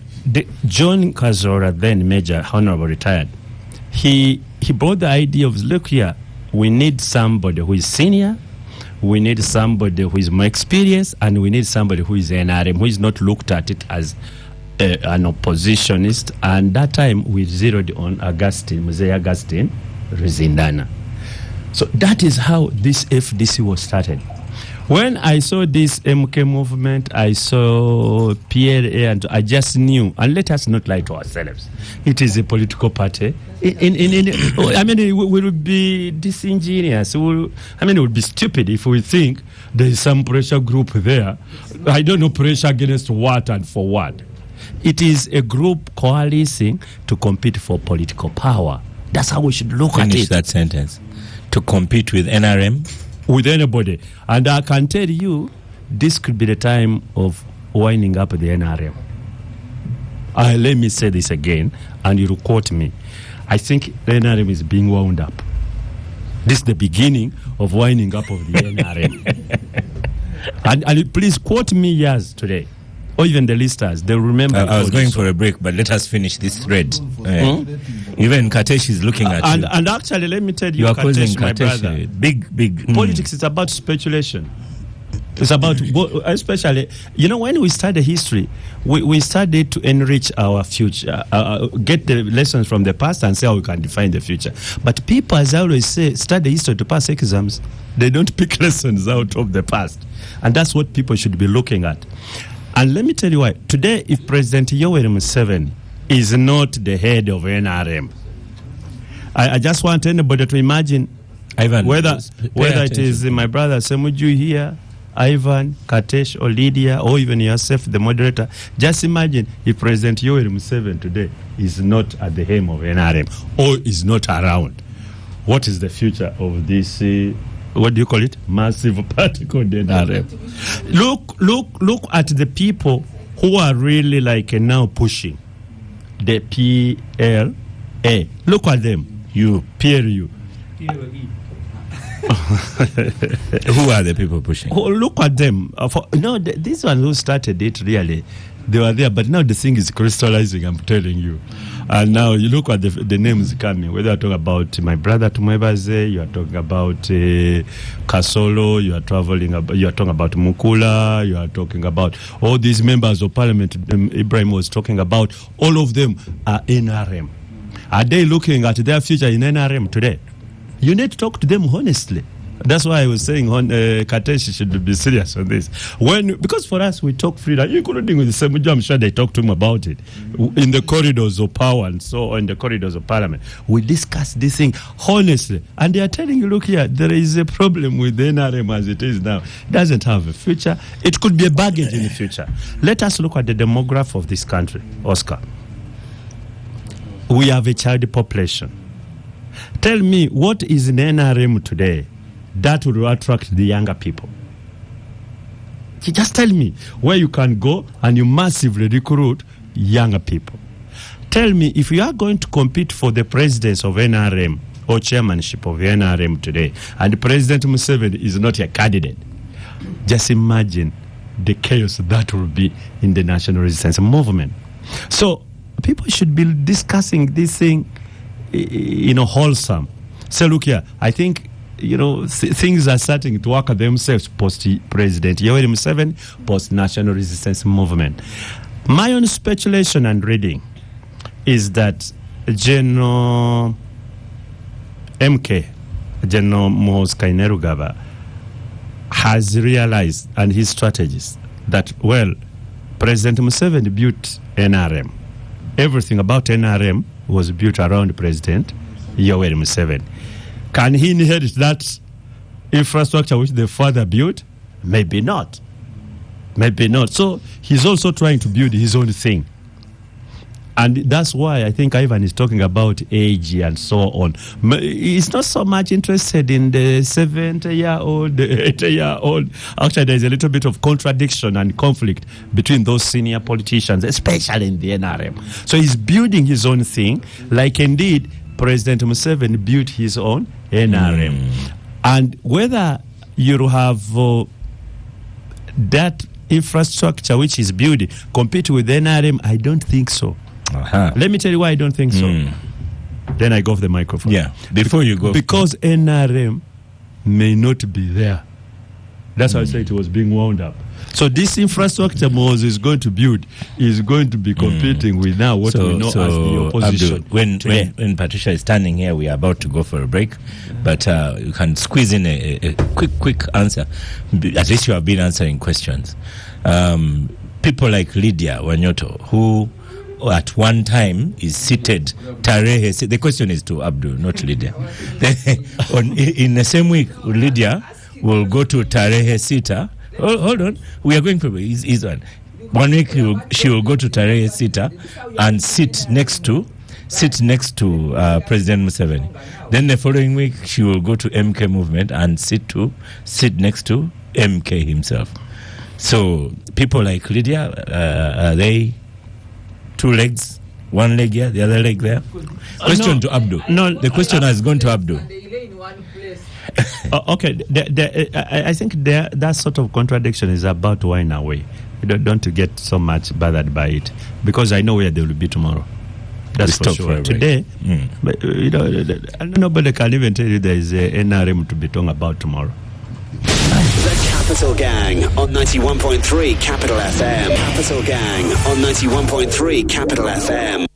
John Kazora, then Major Honorable retired. He brought the idea of, look here, we need somebody who is senior, we need somebody who is more experienced, and we need somebody who is NRM, who is not looked at it as an oppositionist. And that time we zeroed on Mzee Augustine Rizindana. So that is how this FDC was started. When I saw this MK movement, I saw PLA, and I just knew, and let us not lie to ourselves, it is a political party. I mean, it would be disingenuous. It would be stupid if we think there is some pressure group there. I don't know pressure against what and for what. It is a group coalescing to compete for political power. That's how we should look at it. Finish that sentence. To compete with NRM? With anybody. And I can tell you, this could be the time of winding up the NRM. Let me say this again, and you'll quote me. I think the NRM is being wound up. This is the beginning of winding up of the NRM. and please quote me years today. Or even the listeners, they'll remember. I was going for a break, but let us finish this thread. Even Katesh is looking at you. And actually, let me tell you are Katesh, my Katesh, brother. Big. Politics is about speculation. It's about, especially, when we study history, we study to enrich our future, get the lessons from the past and see how we can define the future. But people, as I always say, study history to pass exams. They don't pick lessons out of the past. And that's what people should be looking at. And let me tell you why. Today, if President Yoweri Museveni is not the head of NRM, I just want anybody to imagine, Ivan, whether it is my brother Semuju here, Ivan, Katesh, or Lydia, or even yourself, the moderator, just imagine if President Yoweri Museveni today is not at the helm of NRM or is not around. What is the future of this what do you call it? Massive party called NRM. Look at the people who are really now pushing the PLA. Look at them. You, PLU. Who are the people pushing? Oh, look at them. These ones who started it, really, they were there, but now the thing is crystallizing, I'm telling you. And now you look at the names coming, whether you're talking about my brother Tumwebaze, you are talking about Kasolo, you are talking about Mukula, you are talking about all these members of parliament Ibrahim was talking about. All of them are NRM. Are they looking at their future in NRM today? You need to talk to them honestly. That's why I was saying Kateshi should be serious on this. Because for us, we talk freedom. Including with Semuju, I'm sure they talk to him about it. In the corridors of power and so on, in the corridors of parliament. We discuss this thing honestly. And they are telling you, look here, there is a problem with the NRM as it is now. It doesn't have a future. It could be a baggage in the future. Let us look at the demography of this country, Oscar. We have a child population. Tell me, what is in NRM today that will attract the younger people? Just tell me where you can go and you massively recruit younger people. Tell me, if you are going to compete for the presidency of NRM or chairmanship of the NRM today, and President Museveni is not a candidate, just imagine the chaos that will be in the national resistance movement. So people should be discussing this thing, wholesome. So look here, I think, things are starting to work themselves post-President Yoweri Museveni, post-national resistance movement. My own speculation and reading is that General MK, General Mos Kainerugaba, has realized, and his strategies, that, President Museveni built NRM. Everything about NRM was built around President Yoweri Museveni. Can he inherit that infrastructure which the father built? Maybe not. Maybe not. So he's also trying to build his own thing. And that's why I think Ivan is talking about age and so on. He's not so much interested in the 70-year-old, the 80-year-old. Actually, there's a little bit of contradiction and conflict between those senior politicians, especially in the NRM. So he's building his own thing, like indeed President Museveni built his own NRM. And whether you have that infrastructure which is building compete with NRM, I don't think so. Let me tell you why I don't think so. Then I go off the microphone. Yeah, before you go. Because NRM may not be there. That's why I said it was being wound up. So this infrastructure Mos is going to build is going to be competing with now what we know as the opposition. Abdul, when Patricia is standing here, we are about to go for a break, but you can squeeze in a quick answer. At least you have been answering questions. People like Lydia Wanyoto, who at one time is seated Tarehe. The question is to Abdul, not Lydia. In the same week, Lydia will go to Tarehe Sita. Hold on, we are going for his one. 1 week she will go to Tarehe Sita and sit next to President Museveni. Then the following week she will go to MK movement and sit next to MK himself. So people like Lydia, are they two legs, one leg here, the other leg there? Question to Abdul. No, the question has gone to Abdul. Okay, I think that sort of contradiction is about to wind away. You don't get so much bothered by it, because I know where they will be tomorrow. That's for sure. Today, but, nobody can even tell you there is a NRM to be talking about tomorrow. The Capital Gang on 91.3 Capital FM. Capital Gang on 91.3 Capital FM.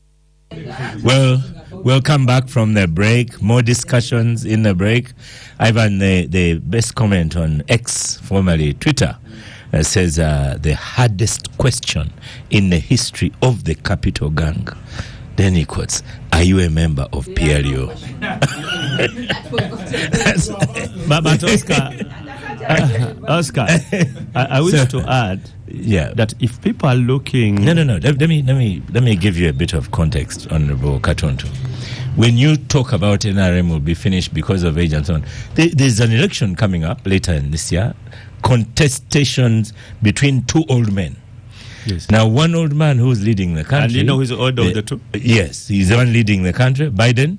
Well, we'll come back from the break. More discussions in the break. Ivan, the best comment on X, formerly Twitter, says the hardest question in the history of the Capital Gang. Then he quotes, "Are you a member of PLO?" But Oscar, I wish to add that if people are looking... No. Let me give you a bit of context, Honorable Katonto. When you talk about NRM will be finished because of age and so on, there's an election coming up later in this year, contestations between two old men. Yes. Now, one old man who's leading the country... And you know who's the older of the two? Yes, he's the one leading the country, Biden.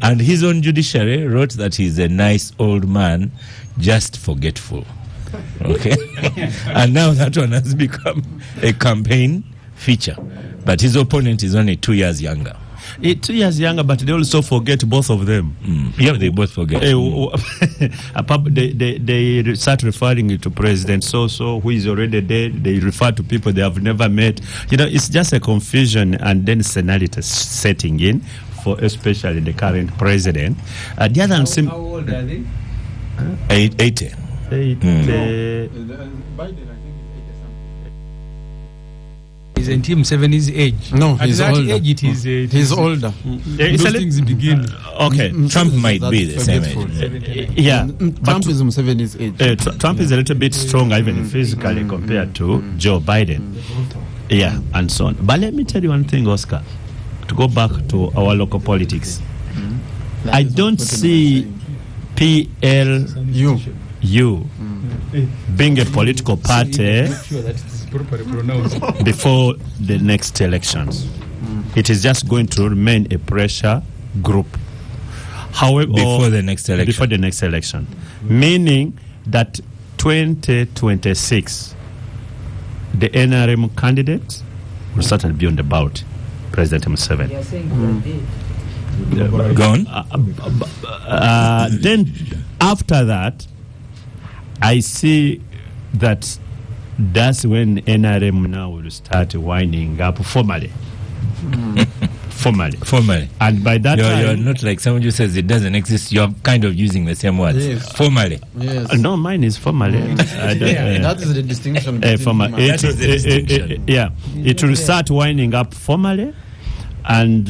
And his own judiciary wrote that he's a nice old man, just forgetful. Okay? And now that one has become a campaign feature. But his opponent is only 2 years younger. 2 years younger, but they also forget both of them. Yeah, they both forget. They start referring to President so who is already dead. They refer to people they have never met. It's just a confusion, and then senility setting in for especially the current president. The other how old are they? 80. Isn't him 70's age? No, At he's that older. age, it is. He's older. Those things begin. Okay, Trump might be the same forgetful. age. Yeah, Trump is 70's age. Trump is a little bit stronger even physically compared to Joe Biden. Yeah, and so on. But let me tell you one thing, Oscar, to go back to our local politics. I don't see PLU being a political party before the next elections. It is just going to remain a pressure group. However, Before the next election. Meaning that 2026, the NRM candidate will certainly be on the ballot, President Museveni. Gone? Then after that, I see that that's when NRM now will start winding up formally. Formally. And by that time... You're not like someone who says it doesn't exist. You're kind of using the same words. Yes. Formally. Yes. No, mine is formally. That is the distinction. That is the distinction. Yeah, it will start winding up formally, and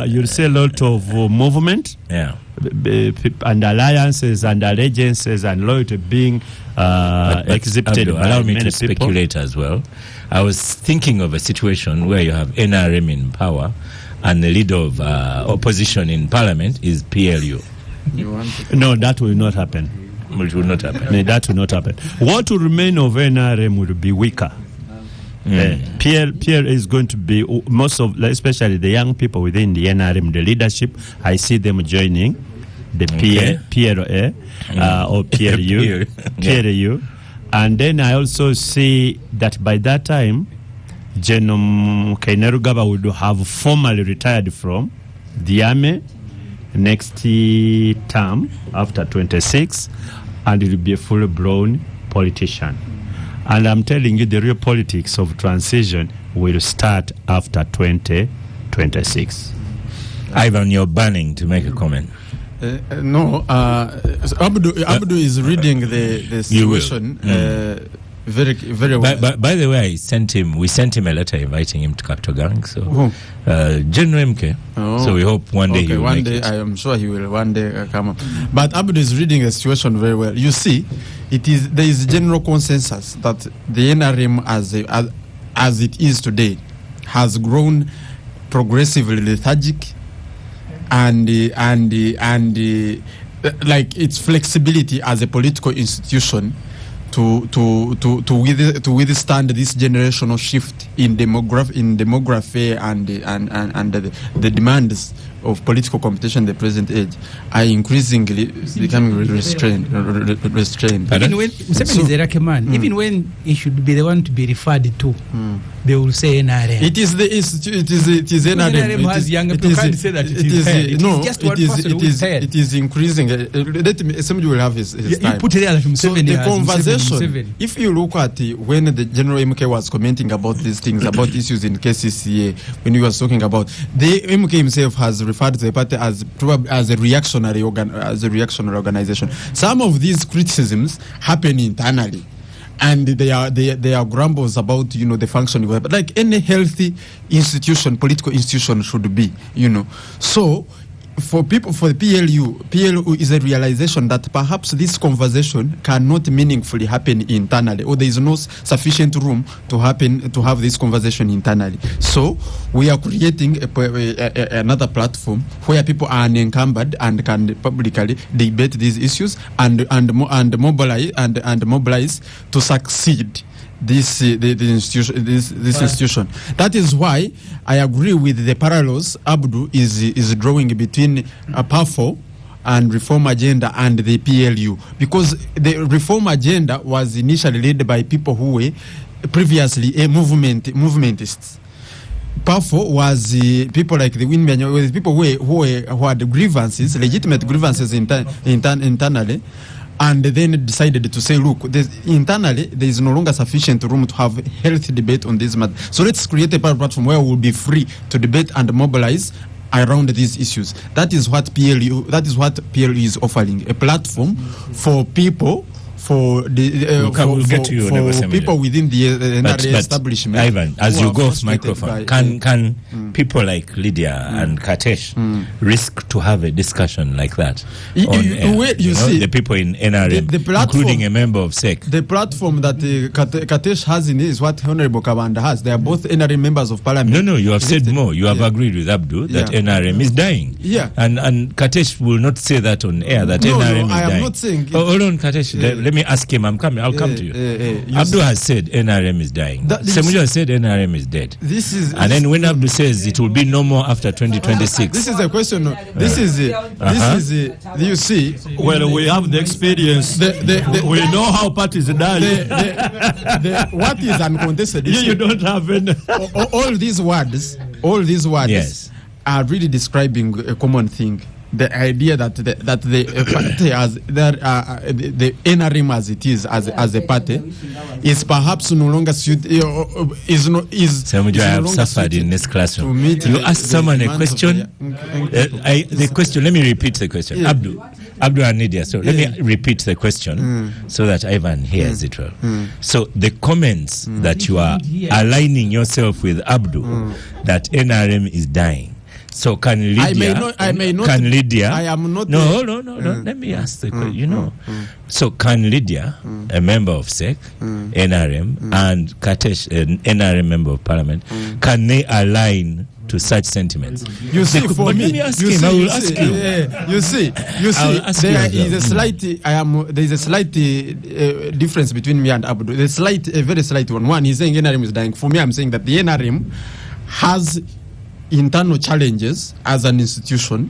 you'll see a lot of movement. Yeah. And alliances and allegiances and loyalty being exhibited. Allow me to people. speculate as well. I was thinking of a situation where you have NRM in power and the leader of opposition in parliament is PLU. No, that will not happen. Which will not happen. No, that will not happen. What will remain of NRM will be weaker. PL is going to be most of, especially the young people within the NRM, the leadership. I see them joining the PLA or PLU, PLU, and then I also see that by that time, General Kainerugaba would have formally retired from the army next term after 26, and he will be a full-blown politician. And I'm telling you, the real politics of transition will start after 2026. Ivan, you're burning to make a comment. No, Abdu is reading the situation very well. By the way, we sent him a letter inviting him to Capital Gang. So, General MK. So we hope one day he will one make day it. I am sure he will one day come up. But Abdu is reading the situation very well. You see, there is general consensus that the NRM as it is today has grown progressively lethargic and like its flexibility as a political institution to withstand this generational shift in demography and the demands of political competition in the present age are increasingly becoming restrained. Even when Museveni is a lucky man, even when he should be the one to be referred to, they will say NRM. It is NRM. NRM has younger people. Can't say that it is head. It is just one person who is head. It is increasing. Let me. Somebody will have his time. You put it there that So Museveni the has conversation, Museveni. if you look at when the General MK was commenting about these things, about issues in KCCA, when he was talking about, the MK himself has referred to the party as probably as a reactionary organization. Some of these criticisms happen internally, and they are grumbles about the functioning, but like any healthy institution, political institution should be, so. For the PLU is a realization that perhaps this conversation cannot meaningfully happen internally, or there is no sufficient room to have this conversation internally. So we are creating another platform where people are unencumbered and can publicly debate these issues and mobilize to succeed this institution. That is why I agree with the parallels Abdu is drawing between PAFO and reform agenda and the PLU, because the reform agenda was initially led by people who were previously movementists. PAFO was people like the Winmenya, people who had grievances, legitimate grievances internally, and then decided to say, look, internally there is no longer sufficient room to have healthy debate on this matter. So let's create a platform where we'll be free to debate and mobilize around these issues. That is what PLU is offering, a platform for people, for the for people within the NRA establishment. Ivan, as you go off microphone, can people like Lydia and Katesh risk to have a discussion like that? You see, the people in NRM, the platform, including a member of SEC. The platform that Katesh has in is what Honorable Kabanda has. They are both NRM members of parliament. No, you have said more. You have agreed with Abdu that NRM is dying. Yeah. And Katesh will not say that on air, that NRM is dying. I am not saying... hold on, Katesh. Let me ask him. I'm coming. I'll come to you. Abdu has said NRM is dying. Semujo has said NRM is dead. And then when Abdu says it will be no more after 2026. This is a question. You see. Well, we have the experience. We know how parties die. What is uncontested? You don't have any. All these words yes, are really describing a common thing. The idea that the party the NRM as it is as a party is perhaps no longer Semujo, I have suffered in this classroom. You ask someone a question. The question. Let me repeat the question. Yeah. Abdu and Nidia. So let me repeat the question so that Ivan hears it well. So the comments that you are aligning yourself with Abdu that NRM is dying. So can Lydia? I may not. Can Lydia? I am not. No, hold on. Let me ask the question. So can Lydia, a member of SEC, NRM, and Katesh, an NRM member of Parliament, can they align to such sentiments? You see, for me, let me ask him. I will ask you. You see. There is a slight. There is a slight difference between me and Abdu. A very slight one. One, he's saying NRM is dying. For me, I'm saying that the NRM has internal challenges as an institution,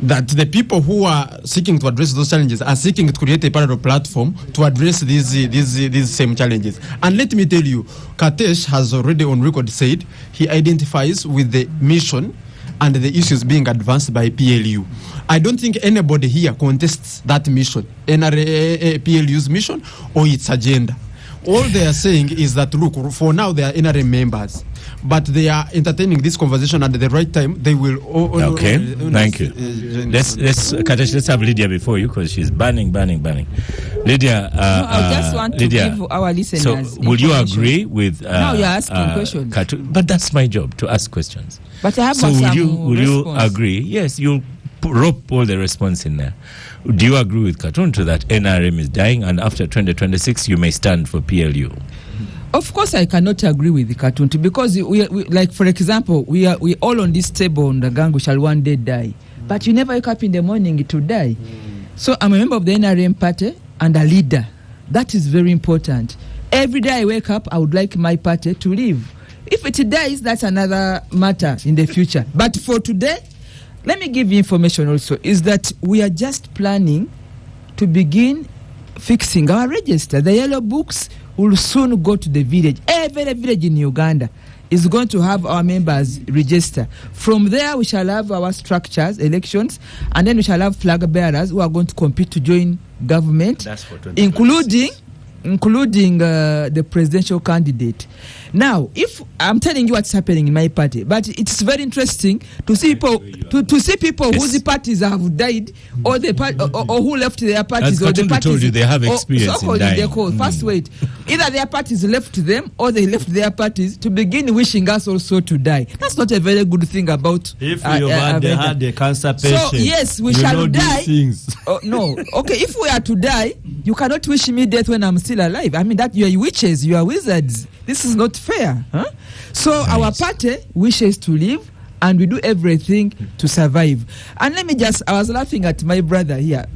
that the people who are seeking to address those challenges are seeking to create a parallel platform to address these same challenges. And let me tell you, Katesh has already on record said he identifies with the mission and the issues being advanced by PLU. I don't think anybody here contests that mission, PLU's mission or its agenda. All they are saying is that, look, for now they are NRM members, but they are entertaining this conversation at the right time. They will. Okay, thank you. Katesh, let's have Lydia before you, because she's burning. Lydia, I just want to give our listeners. So, would you agree with? Now you're asking questions. But that's my job, to ask questions. But I have so some will you agree? Yes, you rope all the response in there. Do you agree with Katuntu that NRM is dying, and after 2026 you may stand for PLU? Of course, I cannot agree with the Katuntu, because we like, for example, we all on this table on the gang, we shall one day die. But you never wake up in the morning to die. So I'm a member of the NRM party and a leader. That is very important. Every day I wake up, I would like my party to live. If it dies, that's another matter in the future. But for today, let me give you information also, is that we are just planning to begin fixing our register. The yellow books will soon go to the village. Every village in Uganda is going to have our members register. From there, we shall have our structures, elections, and then we shall have flag bearers who are going to compete to join government, including the presidential candidate. Now, if I'm telling you what's happening in my party, but it's very interesting to see people to see people whose parties have died, or the or who left their parties, or the parties told you they have experience in dying. First, wait, either their parties left them or they left their parties to begin wishing us also to die. That's not a very good thing about. If you had a cancer patient, so yes, we shall die. No, okay. If we are to die, you cannot wish me death when I'm still alive. I mean, that you are witches, you are wizards. This is not fair. So our party wishes to live, and we do everything to survive. And let me just, I was laughing at my brother here,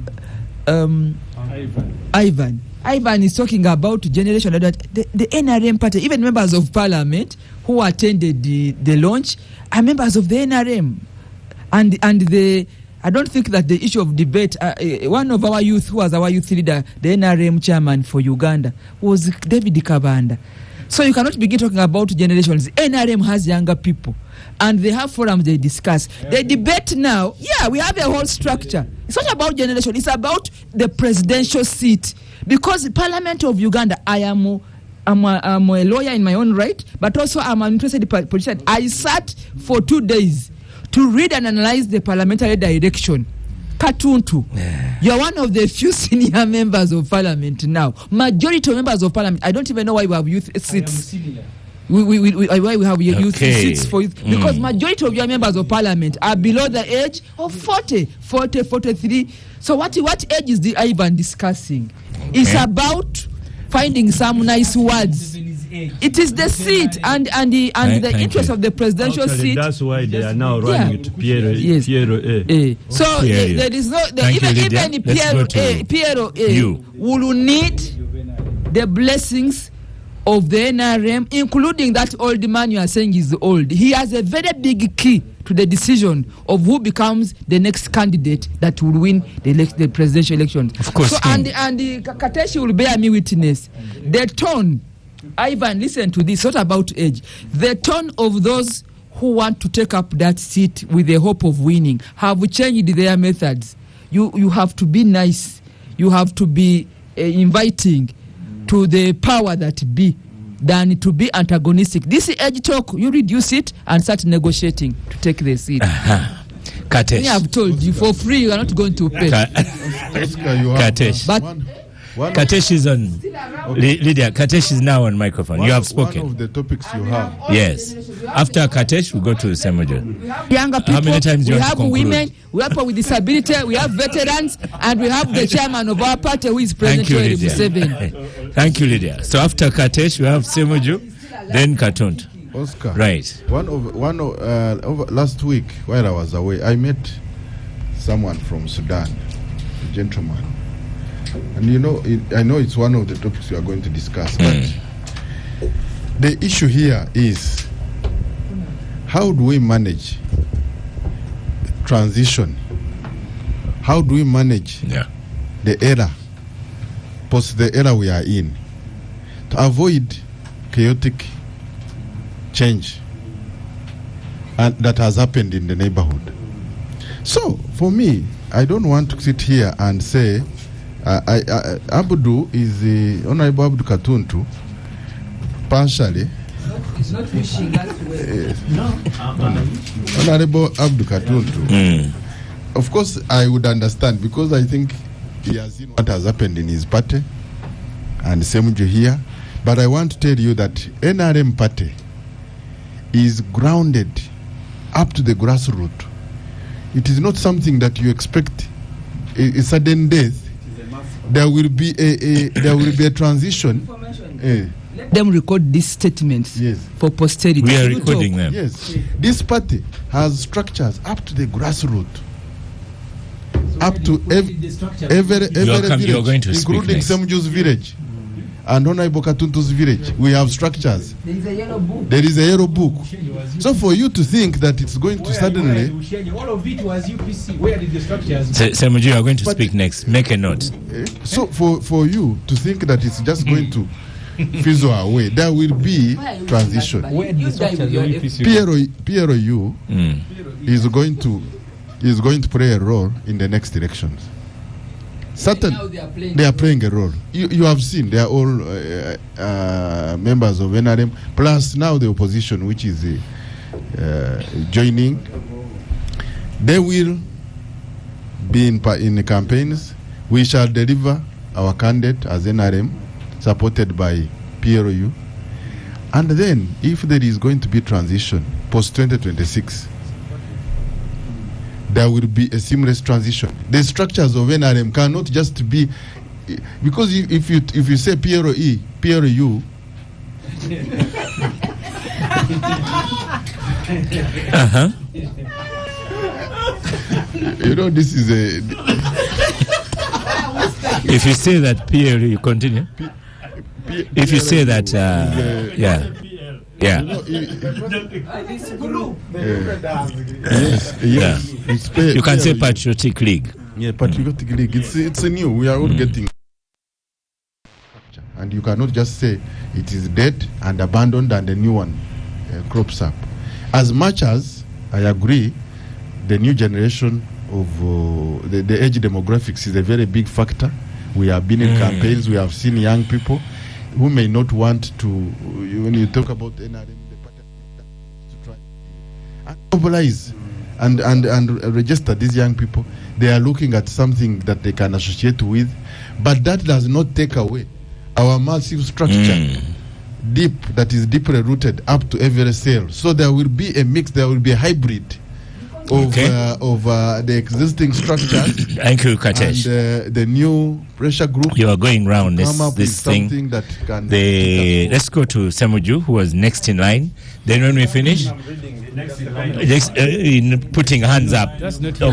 Ivan. Ivan is talking about generation, that the NRM party, even members of parliament who attended the launch are members of the NRM. And I don't think that the issue of debate, one of our youth, who was our youth leader, the NRM chairman for Uganda, was David Kabanda. So you cannot begin talking about generations. NRM has younger people, and they have forums they discuss. They debate now. Yeah, we have a whole structure. It's not about generation. It's about the presidential seat. Because the Parliament of Uganda, I'm a lawyer in my own right, but also I'm an interested politician. I sat for 2 days to read and analyze the parliamentary direction. Katuntu, you're one of the few senior members of parliament now. Majority of members of parliament, I don't even know why we have youth seats. Why we have youth seats for youth? Because majority of your members of parliament are below the age of 40, 43. So what age is the Ivan discussing? It's about finding some nice words. It is the seat and the interest of the presidential seat. That's why they are now running to Piero. Yes. Piero A. So there is no even Piero A will need the blessings of the NRM, including that old man you are saying is old. He has a very big key to the decision of who becomes the next candidate that will win the presidential elections. Of course. So and Kateshi will bear me witness. The tone, Ivan, listen to this. Not about age. The tone of those who want to take up that seat with the hope of winning have changed their methods. You have to be nice. You have to be inviting to the power that be than to be antagonistic. This age talk, you reduce it and start negotiating to take the seat. Katesh. I have told you for free you are not going to pay. Katesh. But Katesh is on. Lydia, Katesh is now on microphone. You have spoken. One of the topics you have. Yes. After Katesh, we go to Semojo. Younger people, How many times do you we want have to conclude? women, we have people with disability, we have veterans, and we have the chairman of our party who is Thank President you, Yoweri Lydia. Museveni. Thank you, Lydia. So after Katesh, we have Semojo, then Katuntu. Oscar. Right. Last week, while I was away, I met someone from Sudan, a gentleman. And I know it's one of the topics we are going to discuss, but the issue here is how do we manage transition? How do we manage the era, post the era we are in, to avoid chaotic change and that has happened in the neighborhood? So, for me, I don't want to sit here and say Abdu is the Honorable Abdu Katuntu, partially. It's not wishing that way. Honorable Abdu Katuntu. Of course, I would understand because I think he has seen what has happened in his party and Semuju here. But I want to tell you that NRM party is grounded up to the grassroots. It is not something that you expect a sudden death. There will be a transition. Let them record these statements for posterity. We are recording them. Yes. This party has structures up to the grassroots. Up to every village, you're going to speak including next. Semuju's village and Honorable Katuntu's village. We have structures. There is a yellow book. There is a yellow book. So for you to think that it's going to suddenly... All of it was UPC. Where did the structures... Semojo, you are going to speak next. Make a note. So for you to think that it's just going to fizzle away, there will be transition. Where did the structures of UPC... PROU is going to play a role in the next elections. Certainly, they are playing a role. You have seen they are all members of NRM, plus now the opposition, which is joining. They will be in the campaigns. We shall deliver our candidate as NRM, supported by PROU. And then, if there is going to be transition post-2026, there will be a seamless transition. The structures of NRM cannot just be, because if you say PROU, this is a... If you say that PL, you continue. If you say that, you can say Patriotic League. Yeah, Patriotic League. It's a new. We are all getting. And you cannot just say it is dead and abandoned and a new one crops up. As much as I agree, the new generation of the age demographics is a very big factor. We have been in campaigns. We have seen young people who may not want to, when you talk about NRM, the party to try and mobilize and register these young people. They are looking at something that they can associate with, but that does not take away our massive structure, that is deeply rooted up to every cell. So there will be a mix, there will be a hybrid of the existing structures. Thank you, Katesh. And the new pressure group. You are going round this thing. That can let's go to Semuju, who was next in line. Then when we finish, putting hands up.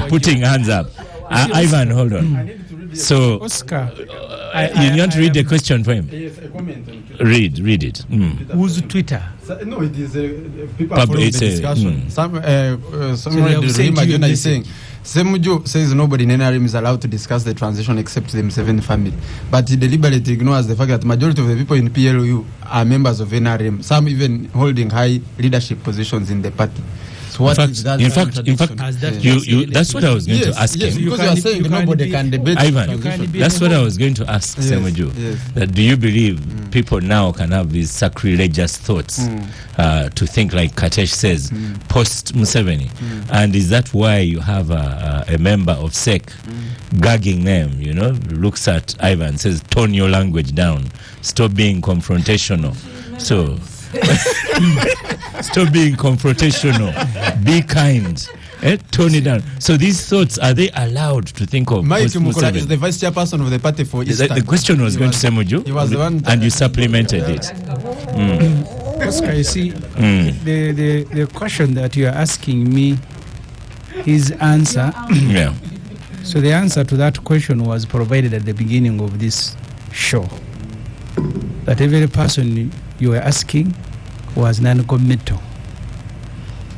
Putting hands up. Ivan, hold on. So, Oscar, you want to read the question for him? Yes, a comment. Read it. Who's Twitter? No, it is people following the discussion. Someone is saying, Semuju says nobody in NRM is allowed to discuss the transition except the M7 family. But he deliberately ignores the fact that majority of the people in PLU are members of NRM, some even holding high leadership positions in the party. So what is that? In fact, that's what I was going to ask him. Yes, because you are saying nobody can debate. Ivan, that's what I was going to ask Semuju. Yes. That do you believe people now can have these sacrilegious thoughts to think like Katesh says, post Museveni? And is that why you have a member of SEC gagging them, looks at Ivan, says, tone your language down, stop being confrontational. So stop being confrontational, be kind, tone it down. So these thoughts, are they allowed to think of? Mike Mukula is the vice chairperson of the party for Eastern. The question was going to Semuju, he was the one, and you supplemented it. Oscar, you see, the question that you are asking me, his answer. Yeah. So the answer to that question was provided at the beginning of this show. That every person you were asking was non-committal.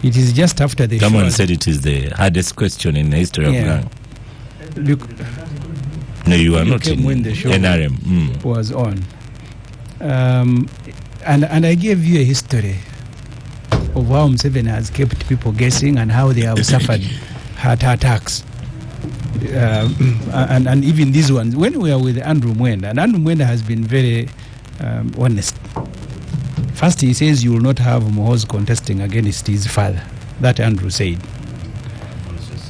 It is just after the Someone show. said it is the hardest question in the history of Ghana. No, you are not in when the show NRM. was on. And I gave you a history of how Museveni has kept people guessing and how they have suffered heart attacks. And even these ones, when we are with Andrew Mwenda, and Andrew Mwenda has been very honest. First, he says you will not have Mohoz contesting against his father. That Andrew said.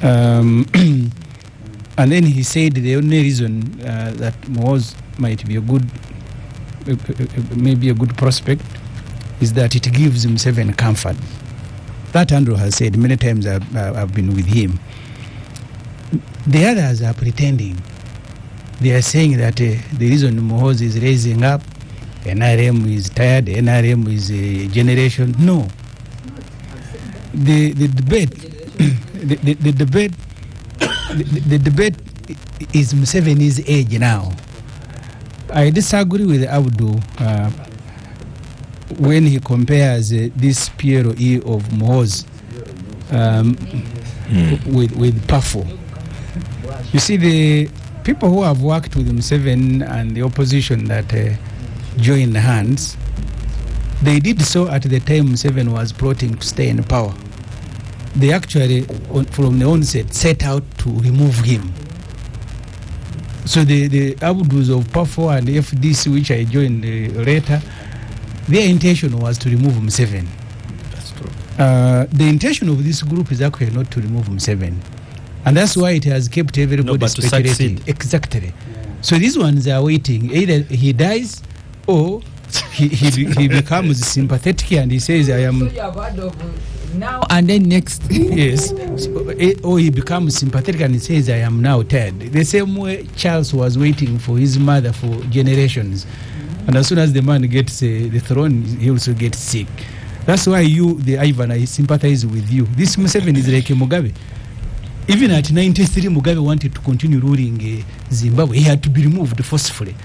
And then he said the only reason that Mohoz might be maybe a good prospect is that it gives him 7 comfort. That Andrew has said many times. I've been with him. The others are pretending. They are saying that the reason Mohoz is raising up, NRM is tired, NRM is a generation. No. The debate, the debate is Museveni's age now. I disagree with Abdu when he compares this PLE of Mohoz with Pafo. You see, the people who have worked with Museveni and the opposition that joined hands, they did so at the time Museveni was plotting to stay in power. They actually, from the onset, set out to remove him. So the Abdus of Pafo and the FDC, which I joined later, their intention was to remove Museveni. That's true. The intention of this group is actually not to remove Museveni. And that's why it has kept everybody speculating. Exactly. So these ones are waiting. Either he dies or he becomes sympathetic and he says, I am... So you have heard of now and then next. Yes. So, or he becomes sympathetic and he says, I am now tired. The same way Charles was waiting for his mother for generations. And as soon as the man gets the throne, he also gets sick. That's why the Ivan, I sympathize with you. This Museveni is like Mugabe. Even at 93, Mugabe wanted to continue ruling Zimbabwe. He had to be removed forcefully.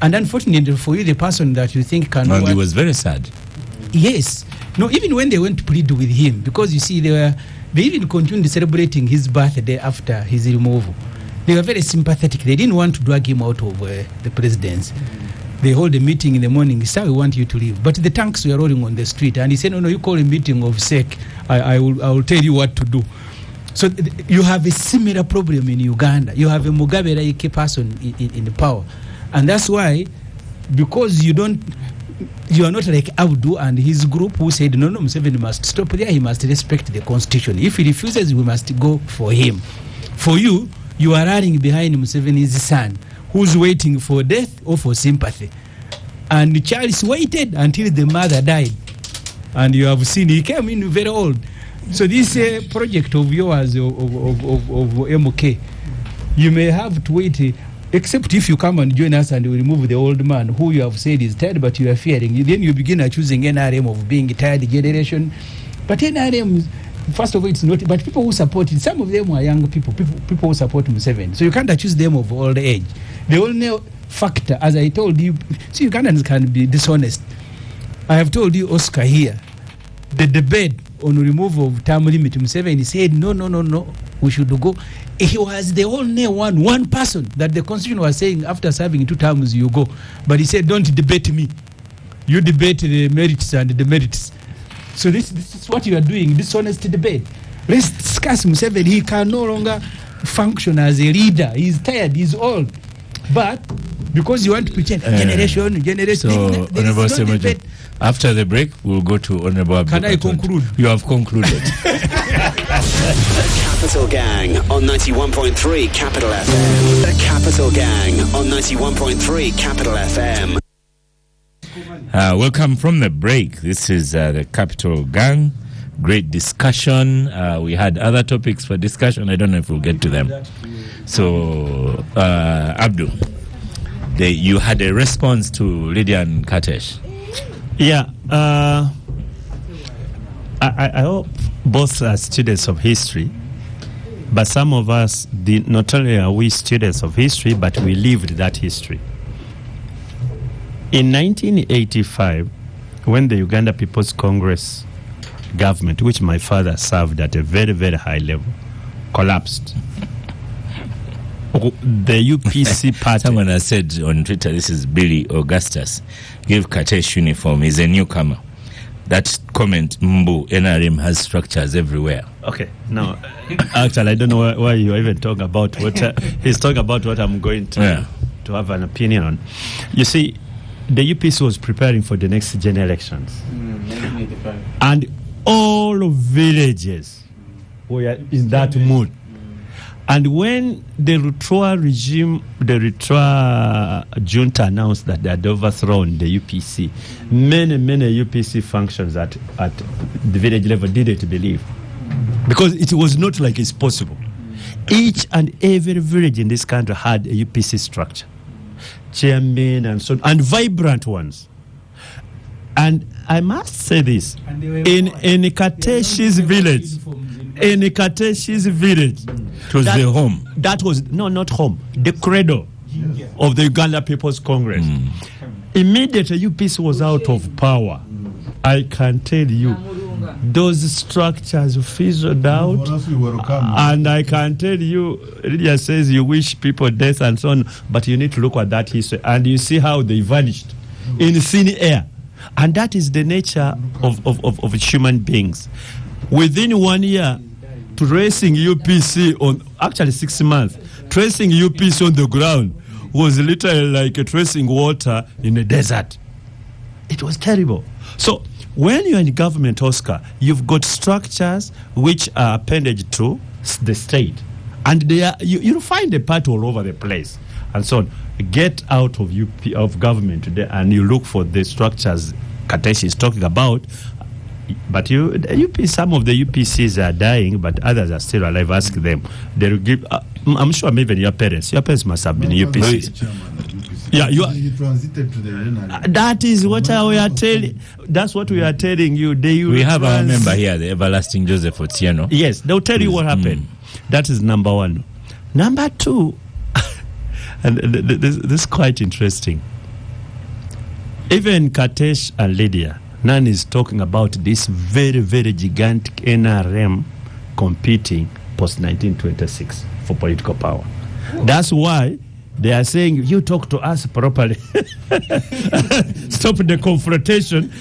And unfortunately for you, the person that you think can... And he was very sad. Yes. No, even when they went to plead with him, because you see, they even continued celebrating his birthday after his removal. They were very sympathetic. They didn't want to drag him out of the presidency. They hold a meeting in the morning. Sir, we want you to leave. But the tanks were rolling on the street. And he said, no, you call a meeting of SEC. I will tell you what to do. So you have a similar problem in Uganda. You have a Mugabe-like person in the power. And that's why, because you don't you are not like Abdu and his group who said, no, Museveni must stop there, he must respect the constitution. If he refuses, we must go for him. For you, you are running behind Museveni's son, who's waiting for death or for sympathy. And Charles waited until the mother died. And you have seen, he came in very old. So this project of yours, of MK, you may have to wait, except if you come and join us and we remove the old man who you have said is tired, but you are fearing. Then you begin choosing NRM of being a tired generation. But NRM, first of all, it's not. But people who support it, some of them are young people who support Museveni. So you can't accuse them of old age. The only factor, as I told you, see, Ugandans can be dishonest. I have told you, Oscar, here, the debate on removal of term limit, Museveni said, no, we should go. He was the only one person that the constitution was saying after serving 2 terms you go. But he said, don't debate me. You debate the merits and the merits. So this is what you are doing, dishonest debate. Let's discuss Museveni. He can no longer function as a leader. He's tired, he's old. But because you want to pretend generation. So, Honorable Semoju, after the break, we'll go to Honorable Abdul. Can I conclude? You have concluded. The Capital Gang on 91.3 Capital FM. The Capital Gang on 91.3 Capital FM. Welcome from the break. This is the Capital Gang. Great discussion. We had other topics for discussion. I don't know if we'll get to them. So, Abdul, you had a response to Lydia and Katesh. Yeah. I hope both are students of history, but some of us, not only are we students of history, but we lived that history. In 1985, when the Uganda People's Congress government, which my father served at a very, very high level, collapsed, the UPC party... Someone has said on Twitter, this is Billy Augustus, give Katesh uniform, he's a newcomer. That comment, Mbu, NRM has structures everywhere. Okay, now, actually, I don't know why you're even talking about what... he's talking about what I'm going to have an opinion on. You see, the UPC was preparing for the next gen elections. 1985. And all villages were in that mood. And when the Rutua regime, the Rutua junta announced that they had overthrown the UPC, many UPC functions at the village level didn't believe. Because it was not like it's possible. Each and every village in this country had a UPC structure. Chairman and so on, and vibrant ones. And I must say this, in Kateshi's village, it was the home. That was, no, not home, the cradle of the Uganda People's Congress. Immediately UPC was out of power. I can tell you, those structures fizzled out, and I can tell you, Lydia says you wish people death and so on, but you need to look at that history, and you see how they vanished in thin air. And that is the nature of human beings. Within 1 year, tracing UPC on, actually 6 months, tracing UPC on the ground was literally like tracing water in a desert. It was terrible. So when you're in government, Oscar, you've got structures which are appended to the state. And they are, you'll find a part all over the place. And so on. Get out of government today and you look for the structures Katesh is talking about. But some of the UPCs are dying, but others are still alive. Ask them. They'll give. I'm sure maybe your parents must have been UPCs. Yeah, you transited to the NRM. That is what we are telling. That's what we are telling you. We have our member here, the everlasting Joseph Otieno. Yes, they'll tell you what happened. That is number one. Number two, and this is quite interesting. Even Katesh and Lydia, none is talking about this very, very gigantic NRM competing post-1926 for political power. That's why they are saying, you talk to us properly. Stop the confrontation,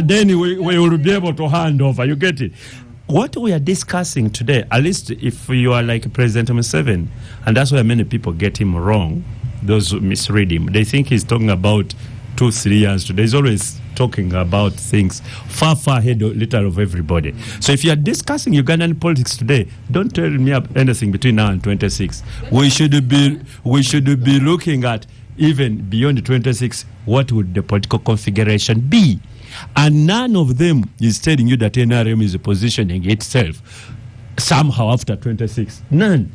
then we will be able to hand over. You get it? What we are discussing today, at least if you are like President Museveni, and that's why many people get him wrong, those who misread him, they think he's talking about 2-3 years today. He's always talking about things far ahead of everybody. So if you are discussing Ugandan politics today, don't tell me anything between now and 26. We should be looking at even beyond 26, what would the political configuration be? And none of them is telling you that NRM is positioning itself somehow after 26. None.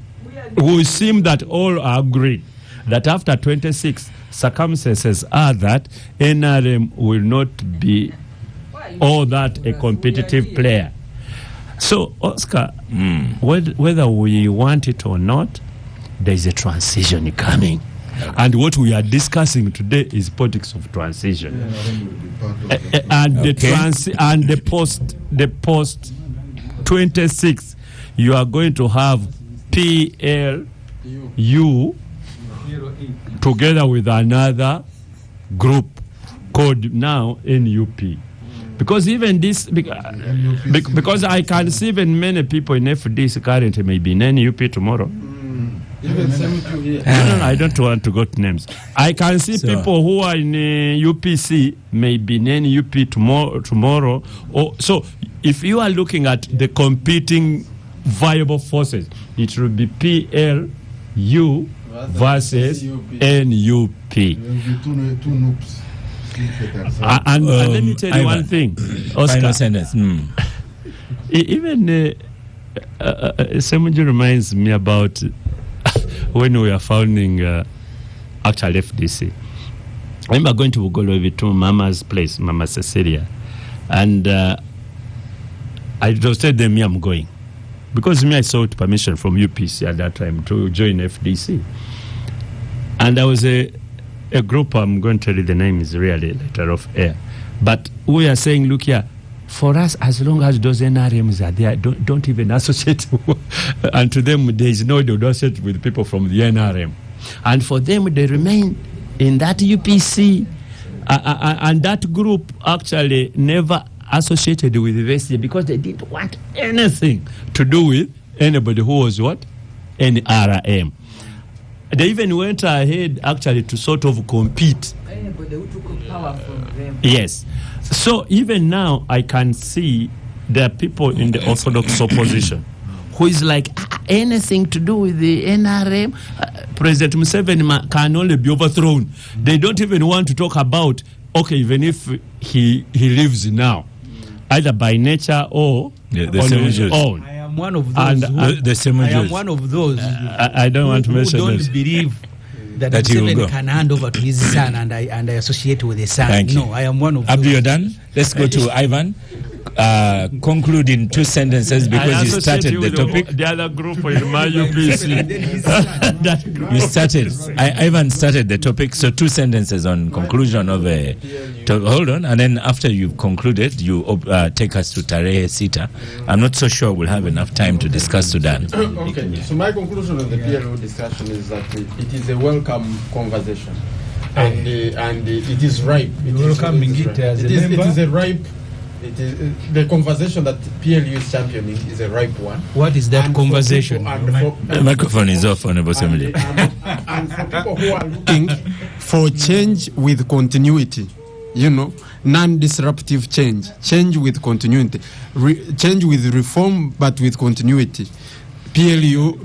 We seem that all are agreed that after 26, circumstances are that NRM will not be all that a competitive player. So, Oscar, whether we want it or not, there is a transition coming. And what we are discussing today is politics of transition. And the post 26, you are going to have PLU together with another group called now NUP. Because even this, because I can see even many people in FDC currently may be in NUP tomorrow. No, I don't want to go to names. I can see people who are in UPC may be in NUP tomorrow. So if you are looking at the competing viable forces, it will be PLU versus NUP. And let me tell you one thing, Oscar. Even Semuju reminds me about when we were founding actual FDC. I remember going to Bugolovi to Mama's place, Mama Cecilia, and I just said them, I'm going. Because I sought permission from UPC at that time to join FDC. And there was a group, I'm going to tell you the name is really later off air. But we are saying, look here, for us, as long as those NRMs are there, don't even associate. And to them, there is no, they don't associate with people from the NRM. And for them, they remain in that UPC. And that group actually never associated with the VSD because they didn't want anything to do with anybody who was what? NRM. They even went ahead actually to sort of compete. Anybody who took power from them. Yes. So even now I can see there are people in the Orthodox opposition who is like anything to do with the NRM, President Museveni can only be overthrown. They don't even want to talk about, okay, even if he lives now, either by nature or on his own. I am one of those. I am one of those. I don't want to mention who this. don't believe that Museveni can hand over to his son and I associate with his son. Thank you. No, I am one of those. Abdu, you're done. Let's go to Ivan. Conclude in 2 sentences because you started the topic. The other group in my UPC. You started. Ivan started the topic. So 2 sentences on conclusion of a. Hold on, and then after you've concluded, you take us to Tarehe Sita. I'm not so sure we'll have enough time to discuss Sudan. Okay. So my conclusion on the PLO discussion is that it is a welcome conversation, and it is ripe. It is a ripe. It is the conversation that PLU is championing is a ripe one. What is that conversation? The microphone is off, Honorable Assembly. And for people who are looking for change with continuity, non-disruptive change with continuity, change with reform but with continuity. PLU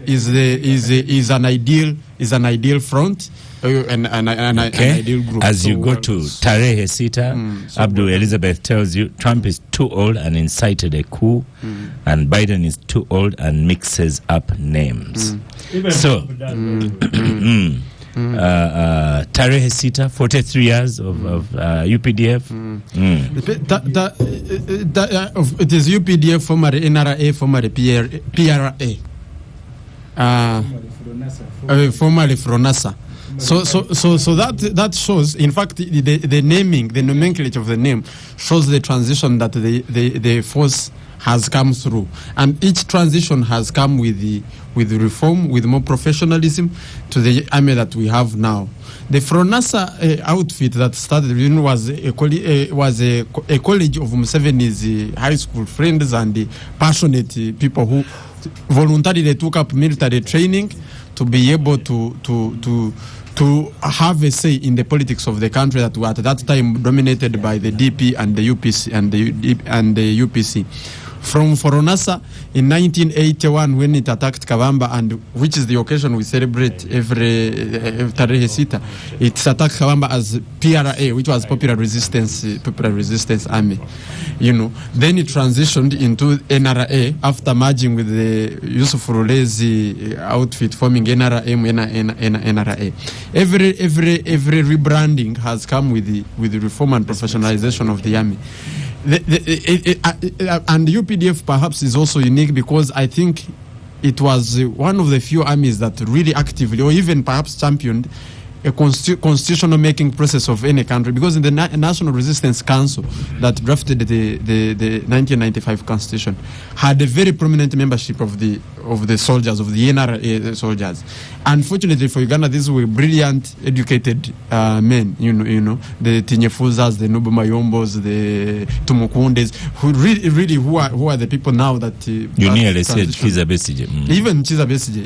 is an ideal front. An ideal group. As you go to Tarehe Sita, Abdul Elizabeth tells you Trump is too old and incited a coup, and Biden is too old and mixes up names. So, Tarehe Sita, 43 years of UPDF. It is UPDF, formerly NRA, formerly PRA, formerly FRONASA. So that shows, in fact, the naming, the nomenclature of the name shows the transition that the force has come through, and each transition has come with reform, with more professionalism to the army that we have now. The FRONASA outfit that started was a college of Museveni's high school friends and passionate people who voluntarily took up military training to be able to to have a say in the politics of the country that were at that time dominated by the DP and the UPC and the UPC. From Foronasa in 1981 when it attacked Kawamba, and which is the occasion we celebrate every Tarehe Sita, it attacked Kawamba as PRA, which was Popular Resistance Army. Then it transitioned into NRA after merging with the Yusuf Rulezi outfit, forming NRA. Every rebranding has come with the reform and professionalization of the army. And UPDF perhaps is also unique because I think it was one of the few armies that really actively, or even perhaps championed, a constitutional making process of any country, because in the National Resistance Council that drafted the 1995 Constitution had a very prominent membership of the soldiers, of the NRA soldiers. Unfortunately for Uganda, these were brilliant, educated men, the Tinyefuzas, the Nobu Mayombos, the Tumukundes, who are the people now that you nearly said Chiza Besige. Even Chiza Besige,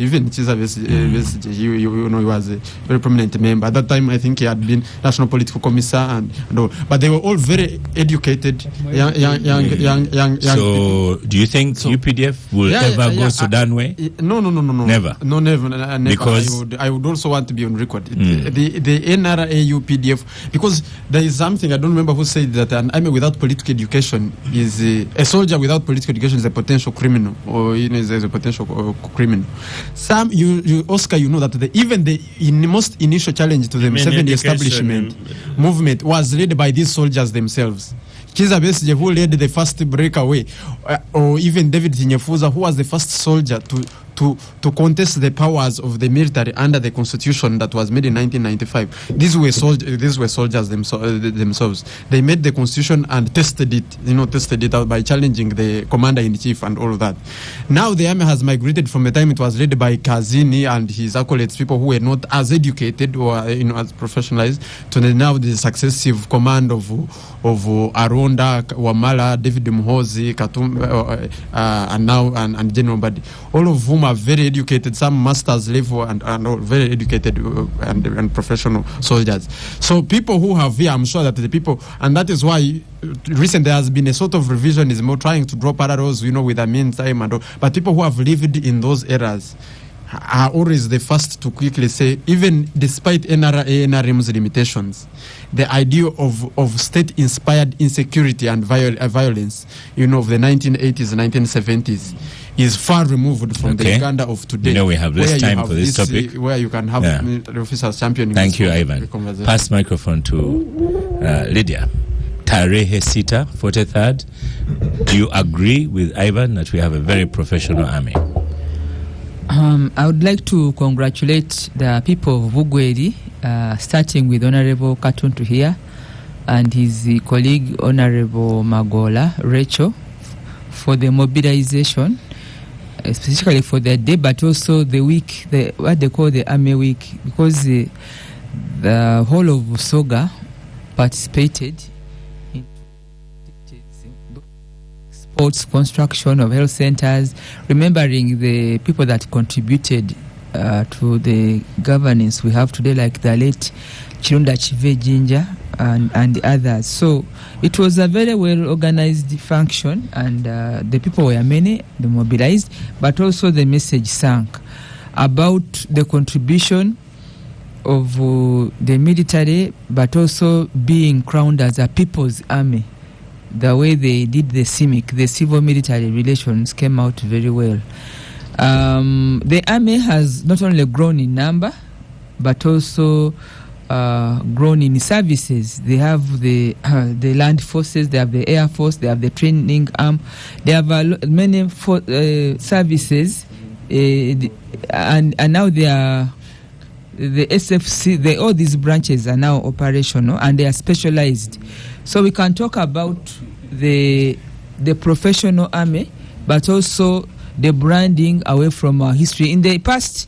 he was a very prominent member. At that time, I think he had been National Political Commissar and all. But they were all very educated, young So, do you think UPDF will ever go Sudan way? No. Never? No, never. Because I would also want to be on record. The NRA UPDF, because there is something, I don't remember who said that an army without political education is a soldier without political education is a potential criminal, or is a potential criminal. Oscar, that even the most initial challenge to the Museveni establishment movement was led by these soldiers themselves. Kiza Besigye, who led the first breakaway, or even David Tinyefuza, who was the first soldier to contest the powers of the military under the constitution that was made in 1995. These were soldiers themselves. They made the constitution and tested it out by challenging the commander-in-chief and all of that. Now the army has migrated from the time it was led by Kazini and his acolytes, people who were not as educated or as professionalized, to now the successive command of Aronda, Wamala, David Muhozi, Katumba, and General Badi, all of whom are very educated, some master's level and all very educated and professional soldiers. So people who have here, I'm sure that the people, and that is why recently there has been a sort of revisionism or trying to draw parallels, with the meantime and all. But people who have lived in those eras are always the first to quickly say, even despite NRM's limitations, the idea of state-inspired insecurity and violence, of the 1980s, 1970s, is far removed from the Uganda of today. We have less time for this topic. Where you can have officers championing. Thank you, Ivan. Pass microphone to Lydia. Tarehe Sita, 43rd. Do you agree with Ivan that we have a very professional army? I would like to congratulate the people of Bugweri, starting with Honorable Katuntu here and his colleague Honorable Magola Rachel for the mobilization, especially for the day, but also the week, what they call the Army Week, because the whole of Soga participated in sports, construction of health centers, remembering the people that contributed to the governance we have today, like the late Chirunda Chive Jinja and others. So it was a very well organized function, and the people were many, they mobilized, but also the message sank about the contribution of the military, but also being crowned as a people's army. The way they did the CIMIC, the civil military relations, came out very well. The army has not only grown in number, but also grown in services. They have the land forces, they have the air force, they have the training arm, they have many services, and now they are the SFC. All these branches are now operational and they are specialized. So we can talk about the professional army, but also the branding away from our history. In the past,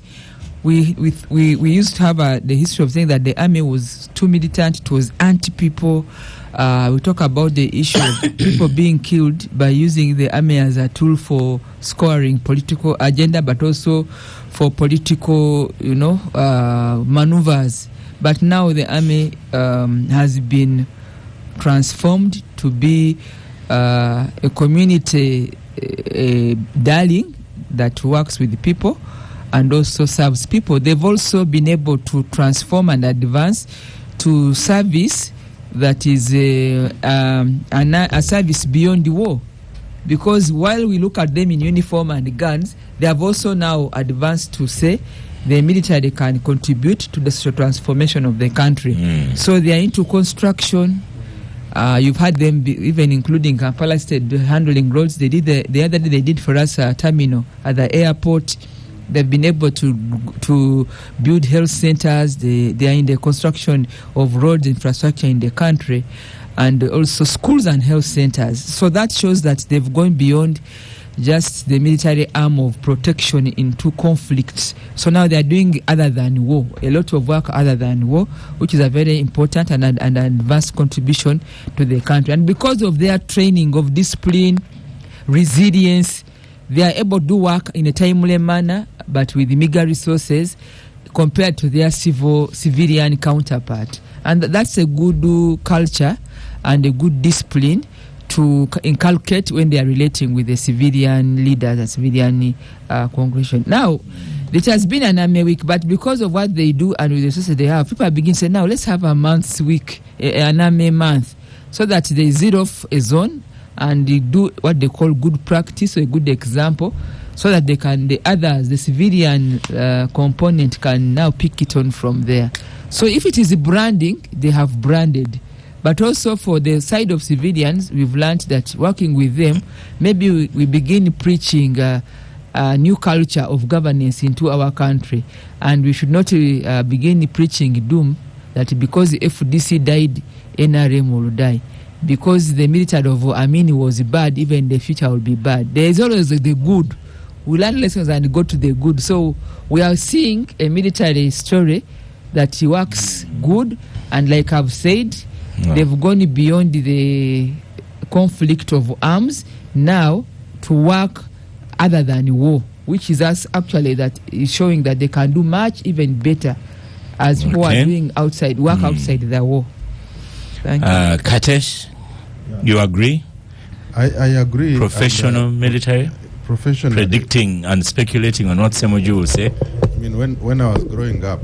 we used to have the history of saying that the army was too militant, it was anti-people. We talk about the issue of people being killed by using the army as a tool for scoring political agenda, but also for political, maneuvers. But now the army has been transformed to be a community darling that works with people and also serves people. They've also been able to transform and advance to service that is a service beyond the war. Because while we look at them in uniform and guns, they have also now advanced to say the military can contribute to the social transformation of the country. So they are into construction. You've had them even including Kampala State handling roads. They did the other day. They did for us a terminal at the airport. They've been able to build health centers. They are in the construction of road infrastructure in the country, and also schools and health centers. So that shows that they've gone beyond just the military arm of protection into conflicts. So now they are doing other than war, a lot of work other than war, which is a very important and advanced contribution to the country. And because of their training of discipline, resilience, they are able to do work in a timely manner, but with meager resources compared to their civilian counterpart. And that's a good culture and a good discipline to inculcate when they are relating with the civilian leaders and civilian congregation. Now, it has been an army week, but because of what they do and with the resources they have, people begin to say, now let's have a month's week, an army month, so that they zero off a zone and they do what they call good practice or a good example, so that they can, the others, the civilian component can now pick it on from there. So if it is branding, they have branded. But also for the side of civilians, we've learned that working with them, maybe we begin preaching a new culture of governance into our country. And we should not begin preaching doom that because the FDC died, NRM will die. Because the military of Amini was bad, even the future will be bad. There is always the good. We learn lessons and go to the good. So we are seeing a military story that works good. And like I've said, they've gone beyond the conflict of arms now to work other than war, which is us actually that is showing that they can do much even better as who are doing outside work outside the war. Thank you. Katesh, you agree? I agree. Professional military? Professional. Predicting and speculating on what Semoju will say? I mean, when I was growing up,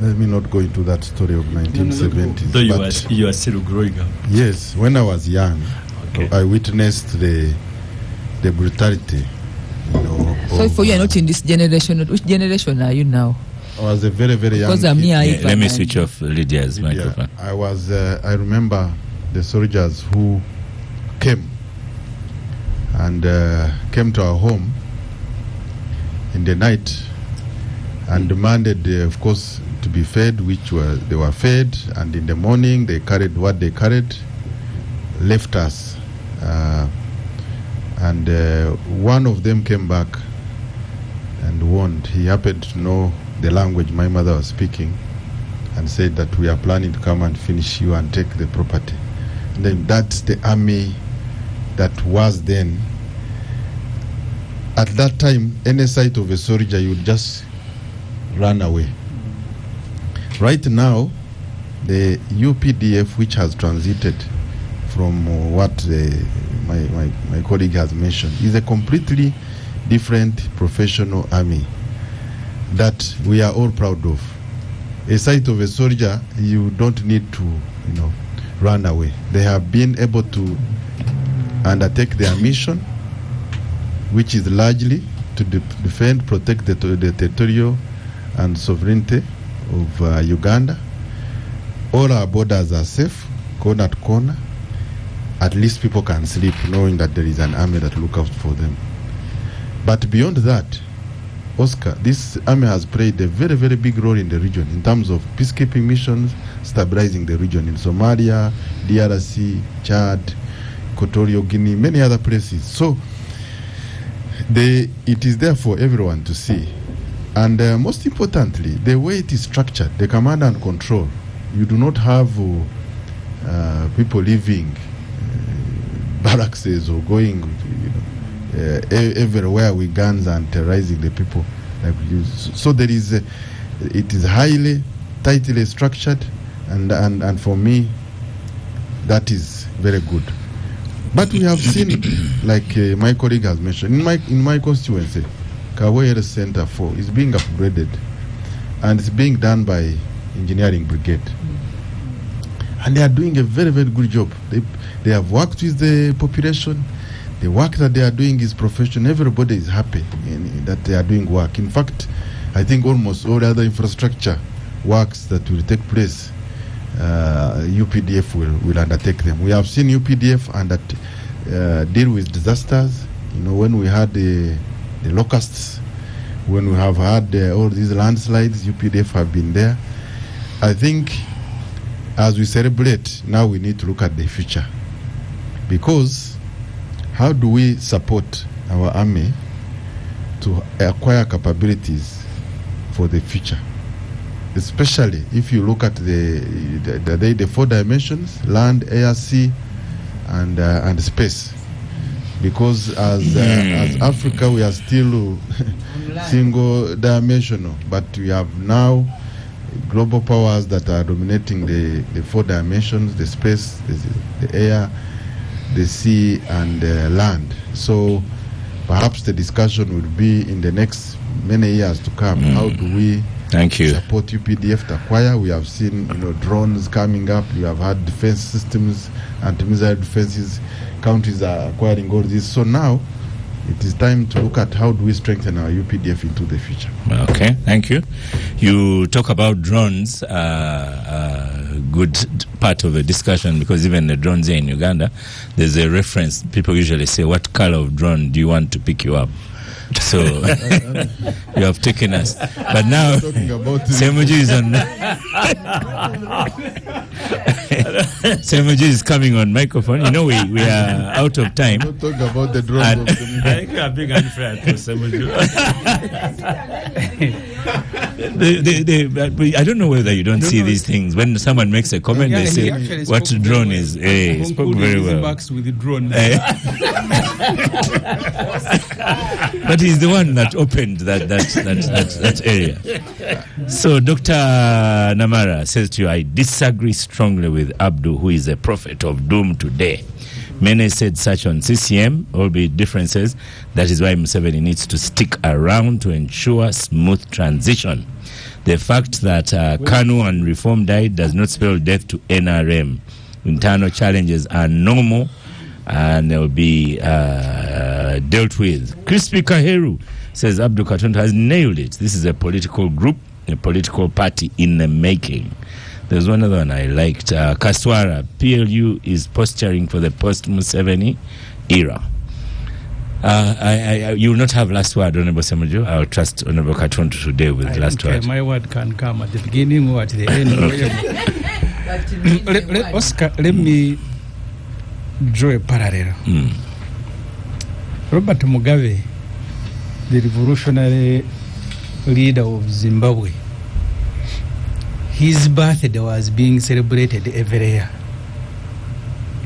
let me not go into that story of 1970s. Though you are still growing up. Yes, when I was young, I witnessed the brutality. So for you are not in this generation. Which generation are you now? I was a very, very young Because I'm near. Let me switch off Lydia's microphone. I remember the soldiers who came to our home in the night and demanded, of course, to be fed, they were fed, and in the morning they carried what they carried, left us, and one of them came back and warned. He happened to know the language my mother was speaking, and said that we are planning to come and finish you and take the property. And then that's the army that was then. At that time, any sight of a soldier, you would just run away. Right now, the UPDF, which has transited from what my colleague has mentioned, is a completely different professional army that we are all proud of. A sight of a soldier, you don't need to, run away. They have been able to undertake their mission, which is largely to defend, protect the territorial and sovereignty of Uganda. All our borders are safe, corner to corner. At least people can sleep knowing that there is an army that look out for them. But beyond that, Oscar, this army has played a very, very big role in the region in terms of peacekeeping missions, stabilizing the region in Somalia, DRC, Chad, Equatorial Guinea, many other places. So it is there for everyone to see. And most importantly, the way it is structured, the command and control, you do not have people leaving barracks or going everywhere with guns and terrorizing the people. So it is highly tightly structured, and for me, that is very good. But we have seen, like my colleague has mentioned, in my constituency, Kawe Health Center 4 is being upgraded, and it's being done by Engineering Brigade. And they are doing a very, very good job. They have worked with the population. The work that they are doing is professional. Everybody is happy that they are doing work. In fact, I think almost all other infrastructure works that will take place, UPDF will undertake them. We have seen UPDF and that deal with disasters. You know, when we had the locusts, when we have had all these landslides, UPDF have been there. I think as we celebrate, now we need to look at the future. Because how do we support our army to acquire capabilities for the future? Especially if you look at the 4 dimensions: land, air, sea, and space. Because as Africa, we are still single dimensional, but we have now global powers that are dominating the 4 dimensions: the space, the air, the sea, and land. So perhaps the discussion would be in the next many years to come, how do we support UPDF to acquire? We have seen, drones coming up. We have had defense systems, anti-missile defenses. Countries are acquiring all this. So now it is time to look at how do we strengthen our UPDF into the future. Okay, thank you. You talk about drones, good part of the discussion, because even the drones here in Uganda, there's a reference. People usually say, what color of drone do you want to pick you up? So you have taken us. But now Semuji is on Semuji is coming on microphone. You know, we are out of time. Don't talk about the drone. I think you are being unfair to Semuji. I don't know whether you don't see these things. When someone makes a comment, they say, what drone is? He spoke very well. With the drone. But he's the one that opened that area. So Dr. Namara says to you, I disagree strongly with Abdul, who is a prophet of doom today. Many said such on CCM, albeit differences. That is why Museveni needs to stick around to ensure smooth transition. The fact that Kanu and Reform died does not spell death to NRM. Internal challenges are normal, and they will be dealt with. Crispy Kaheru says Abdul Katonda has nailed it. This is a political group, a political party in the making. There's one other one I liked. Kaswara, PLU is posturing for the post-Museveni era. You will not have last word, Honorable Semuju. I will trust Honorable Katonda today with last word. My word can come at the beginning or at the end. Oscar, let me draw a parallel. Robert Mugabe, the revolutionary leader of Zimbabwe, his birthday was being celebrated every year.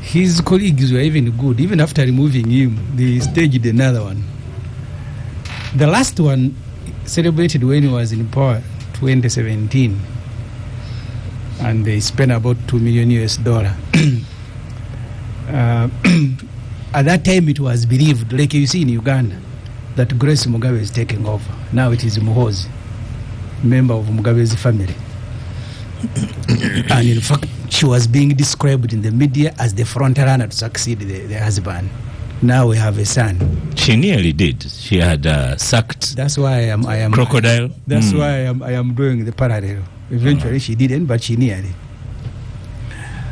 His colleagues were even good. Even after removing him, they staged another one. The last one celebrated when he was in power, 2017. And they spent about $2 million US. At that time, it was believed, like you see in Uganda, that Grace Mugabe is taking over. Now it is Muhozi, member of Mugabe's family. And in fact, she was being described in the media as the front runner to succeed the husband. Now we have a son. She nearly did. She had sucked. That's why I am crocodile. That's why I am doing the parallel. Eventually, she didn't, but she nearly.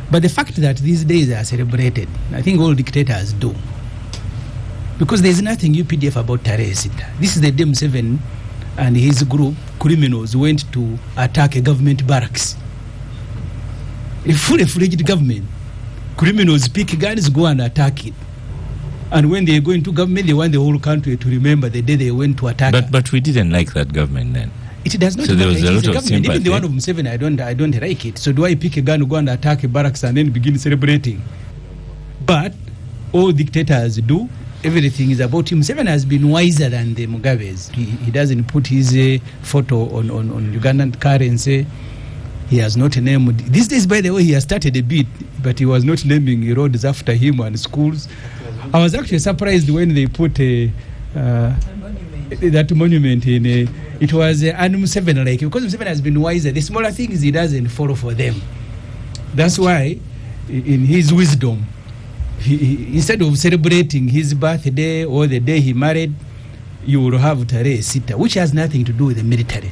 But the fact that these days are celebrated, I think all dictators do, because there is nothing UPDF about Taresita. This is the day Museveni and his group criminals went to attack a government barracks. A fully-fledged government. Criminals pick guns, go and attack it. And when they go into government, they want the whole country to remember the day they went to attack. But we didn't like that government then. It does not. So there was a lot of sympathy. Even the one of Museveni, I don't like it. So do I pick a gun, go and attack a barracks, and then begin celebrating? But all dictators do. Everything is about him. Museveni has been wiser than the Mugabes. He doesn't put his photo on Ugandan currency. He has not named, these days, by the way, he has started a bit, but he was not naming roads after him and schools. I was actually surprised when they put that monument in it was Museveni, like, because Museveni has been wiser, the smaller things he doesn't follow for them. That's why, in his wisdom, he instead of celebrating his birthday or the day he married, you will have Tarehe Sita, which has nothing to do with the military.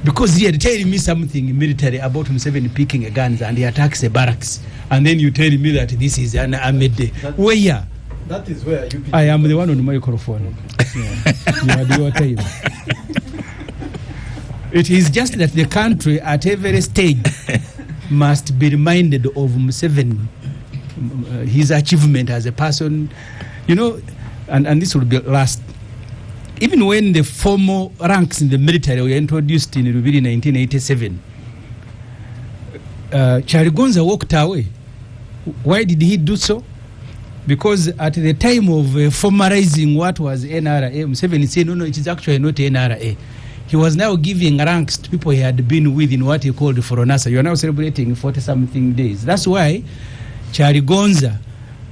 Because he had telling me something military about Museveni picking a guns and he attacks the barracks, and then you tell me that this is an armed day. Where? That is where you. I am the one on the microphone. Yeah. You had your time. It is just that the country at every stage must be reminded of Museveni, his achievement as a person, you know, and this will be last. Even when the formal ranks in the military were introduced in Rubiri 1987, Charigonza walked away. Why did he do so? Because at the time of formalizing what was NRA, Museveni said, no, it is actually not NRA. He was now giving ranks to people he had been with in what he called Foronasa. You are now celebrating 40-something days. That's why Charigonza,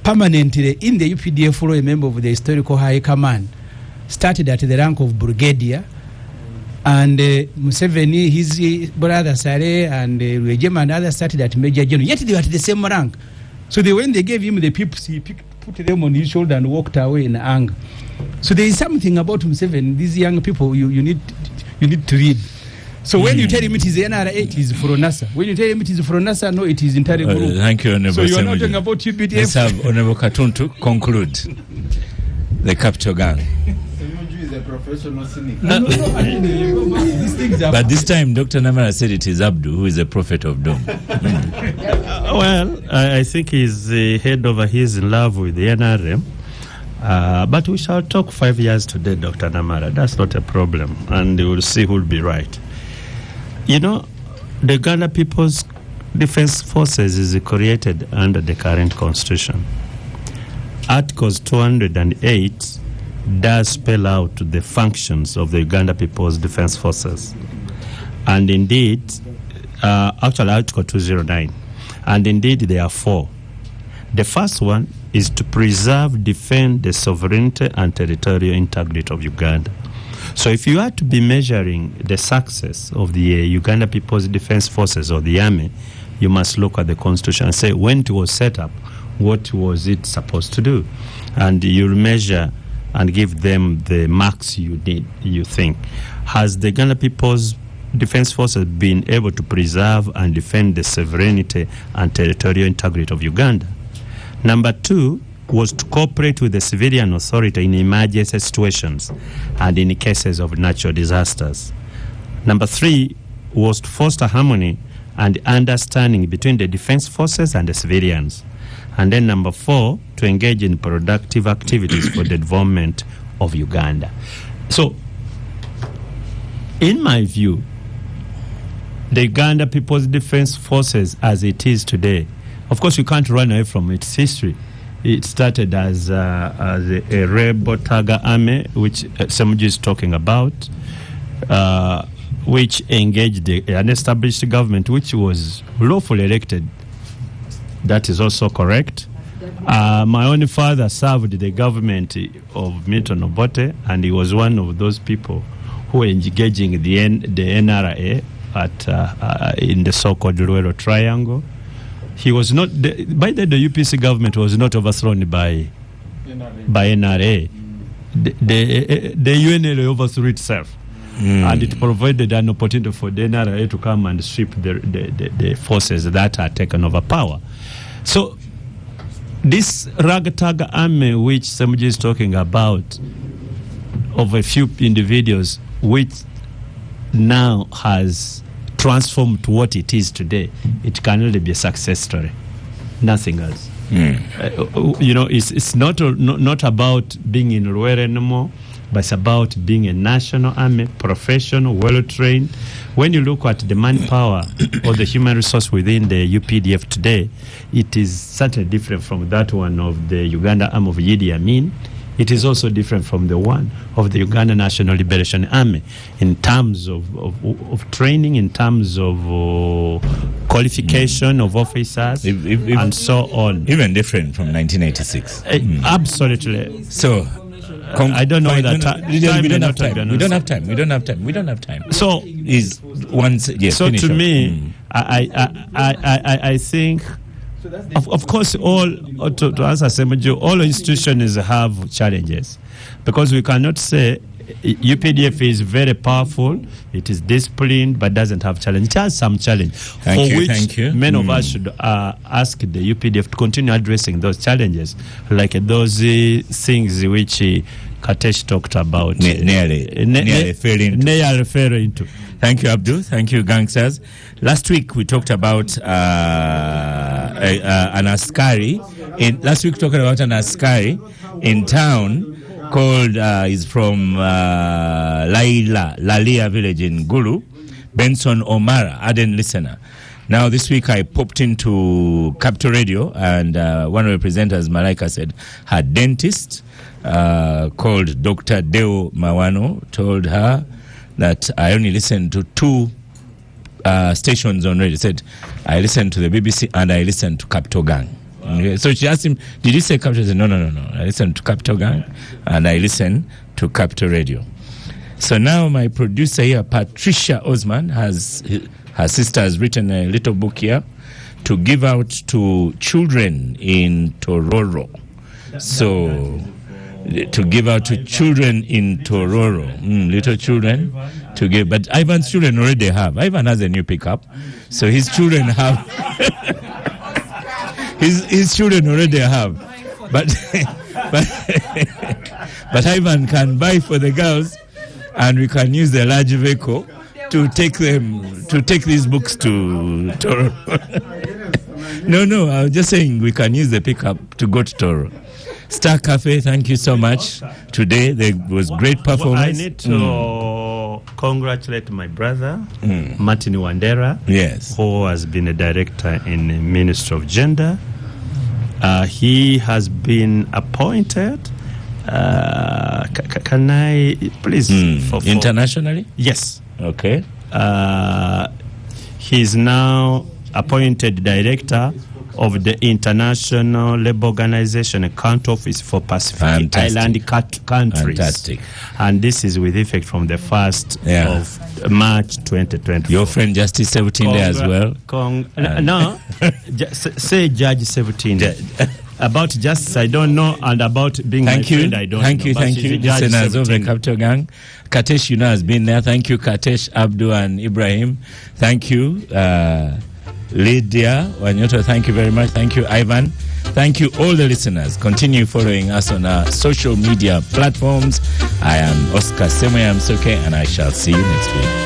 permanently in the UPDF, a member of the historical high command, started at the rank of brigadier, and Museveni, his brother Sare and Rwejema and others started at major general. Yet they were at the same rank. So when they gave him the pips, he put them on his shoulder and walked away in anger. So there is something about Museveni, these young people, you need to read. So when you tell him it is NRA, it is Foronasa. When you tell him it is Foronasa, no, it is entirely group. Thank you, Honorable. So you are not talking about UPDF. Let's have Honorable Katuntu conclude the capital gang. Is a professional cynic. But this time, Dr. Namara said it is Abdu who is a prophet of doom. Well, I think he's head over heels in love with the NRM. But we shall talk 5 years today, Dr. Namara. That's not a problem. And we'll see who'll be right. You know, the Uganda People's Defense Forces is created under the current constitution. Articles 208 does spell out the functions of the Uganda People's Defense Forces. And indeed, actually Article 209. And indeed, there are 4. The first one is to preserve, defend the sovereignty and territorial integrity of Uganda. So if you are to be measuring the success of the Uganda People's Defense Forces or the army, you must look at the constitution and say when it was set up, what was it supposed to do? And you'll measure and give them the marks you need, you think. Has the Uganda People's Defense Forces been able to preserve and defend the sovereignty and territorial integrity of Uganda? Number 2 was to cooperate with the civilian authority in emergency situations and in cases of natural disasters. Number 3 was to foster harmony and understanding between the defense forces and the civilians. And then number 4, to engage in productive activities for the development of Uganda. So, in my view, the Uganda People's Defense Forces as it is today, of course you can't run away from its history. It started as a rebel Taga army, which Semuji is talking about, which engaged an established government which was lawfully elected. That is also correct. My own father served the government of Milton Obote, and he was one of those people who were engaging the NRA in the so-called Luero Triangle. He was not. By then, the UPC government was not overthrown by NRA. The UNLA overthrew itself. And it provided an opportunity for the NRA to come and sweep the forces that are taken over power. So this ragtag army which Semuji is talking about, of a few individuals, which now has transformed to what it is today, it can only be a success story, nothing else. You know, it's not about being in Ruere anymore, but it's about being a national army, professional, well-trained. When you look at the manpower or the human resource within the UPDF today, it is certainly different from that one of the Uganda arm of Idi Amin. it is also different from the one of the Uganda National Liberation Army in terms of training, in terms of qualification of officers, and so on. Even different from 1986. Absolutely. So, I don't know that we don't have time. We don't have time. So is once yes. So to up. me, I think, of course, to answer Semuju, all institutions have challenges, because we cannot say UPDF is very powerful, it is disciplined, but doesn't have challenge. It has some challenge, Thank you. Many of us should ask the UPDF to continue addressing those challenges, like those things which Katesh talked about. Nearly referring to. Thank you, Abdul. Thank you, gangsters. Last week we talked about an askari. Last week we talked about an askari in town called, is from Lalia village in Gulu, Benson Omara, ardent listener. Now this week I popped into Capital Radio, and one of the presenters, Malaika, said her dentist called Dr. Deo Mawano told her that I only listened to 2 stations on radio. Said I listened to the BBC and I listened to Capital Gang. Okay. So she asked him, did you say Capital? He said, no. I listened to Capital Gang and I listened to Capital Radio. So now my producer here, Patricia Osman, her sister has written a little book here to give out to children in Tororo. So to give out to children in Tororo, little children to give. But Ivan's children already have. Ivan has a new pickup, so his children have. his children already have, but Ivan can buy for the girls, and we can use the large vehicle to take these books to Tororo. No, I was just saying we can use the pickup to go to Tororo. Star Cafe, thank you so much. Today there was great performance. I need to congratulate my brother, Martin Wandera, yes, who has been a director in the Ministry of Gender. He has been appointed. Can I please for internationally? Yes. Okay. He's now appointed director of the International Labour Organization, a country office for Pacific Island countries. Fantastic. And this is with effect from the 1st of March 2020. Your friend Justice 17 there as well? No, say Judge 17. About justice, I don't know, and about being my friend, I don't know. Thank you, listeners of the Capital Gang. Katesh, has been there. Thank you, Katesh, Abdu, and Ibrahim. Thank you, Lydia Wanyoto. Thank you very much. Thank you, Ivan. Thank you, all the listeners. Continue following us on our social media platforms. I am Oscar Semoyam Soke, and I shall see you next week.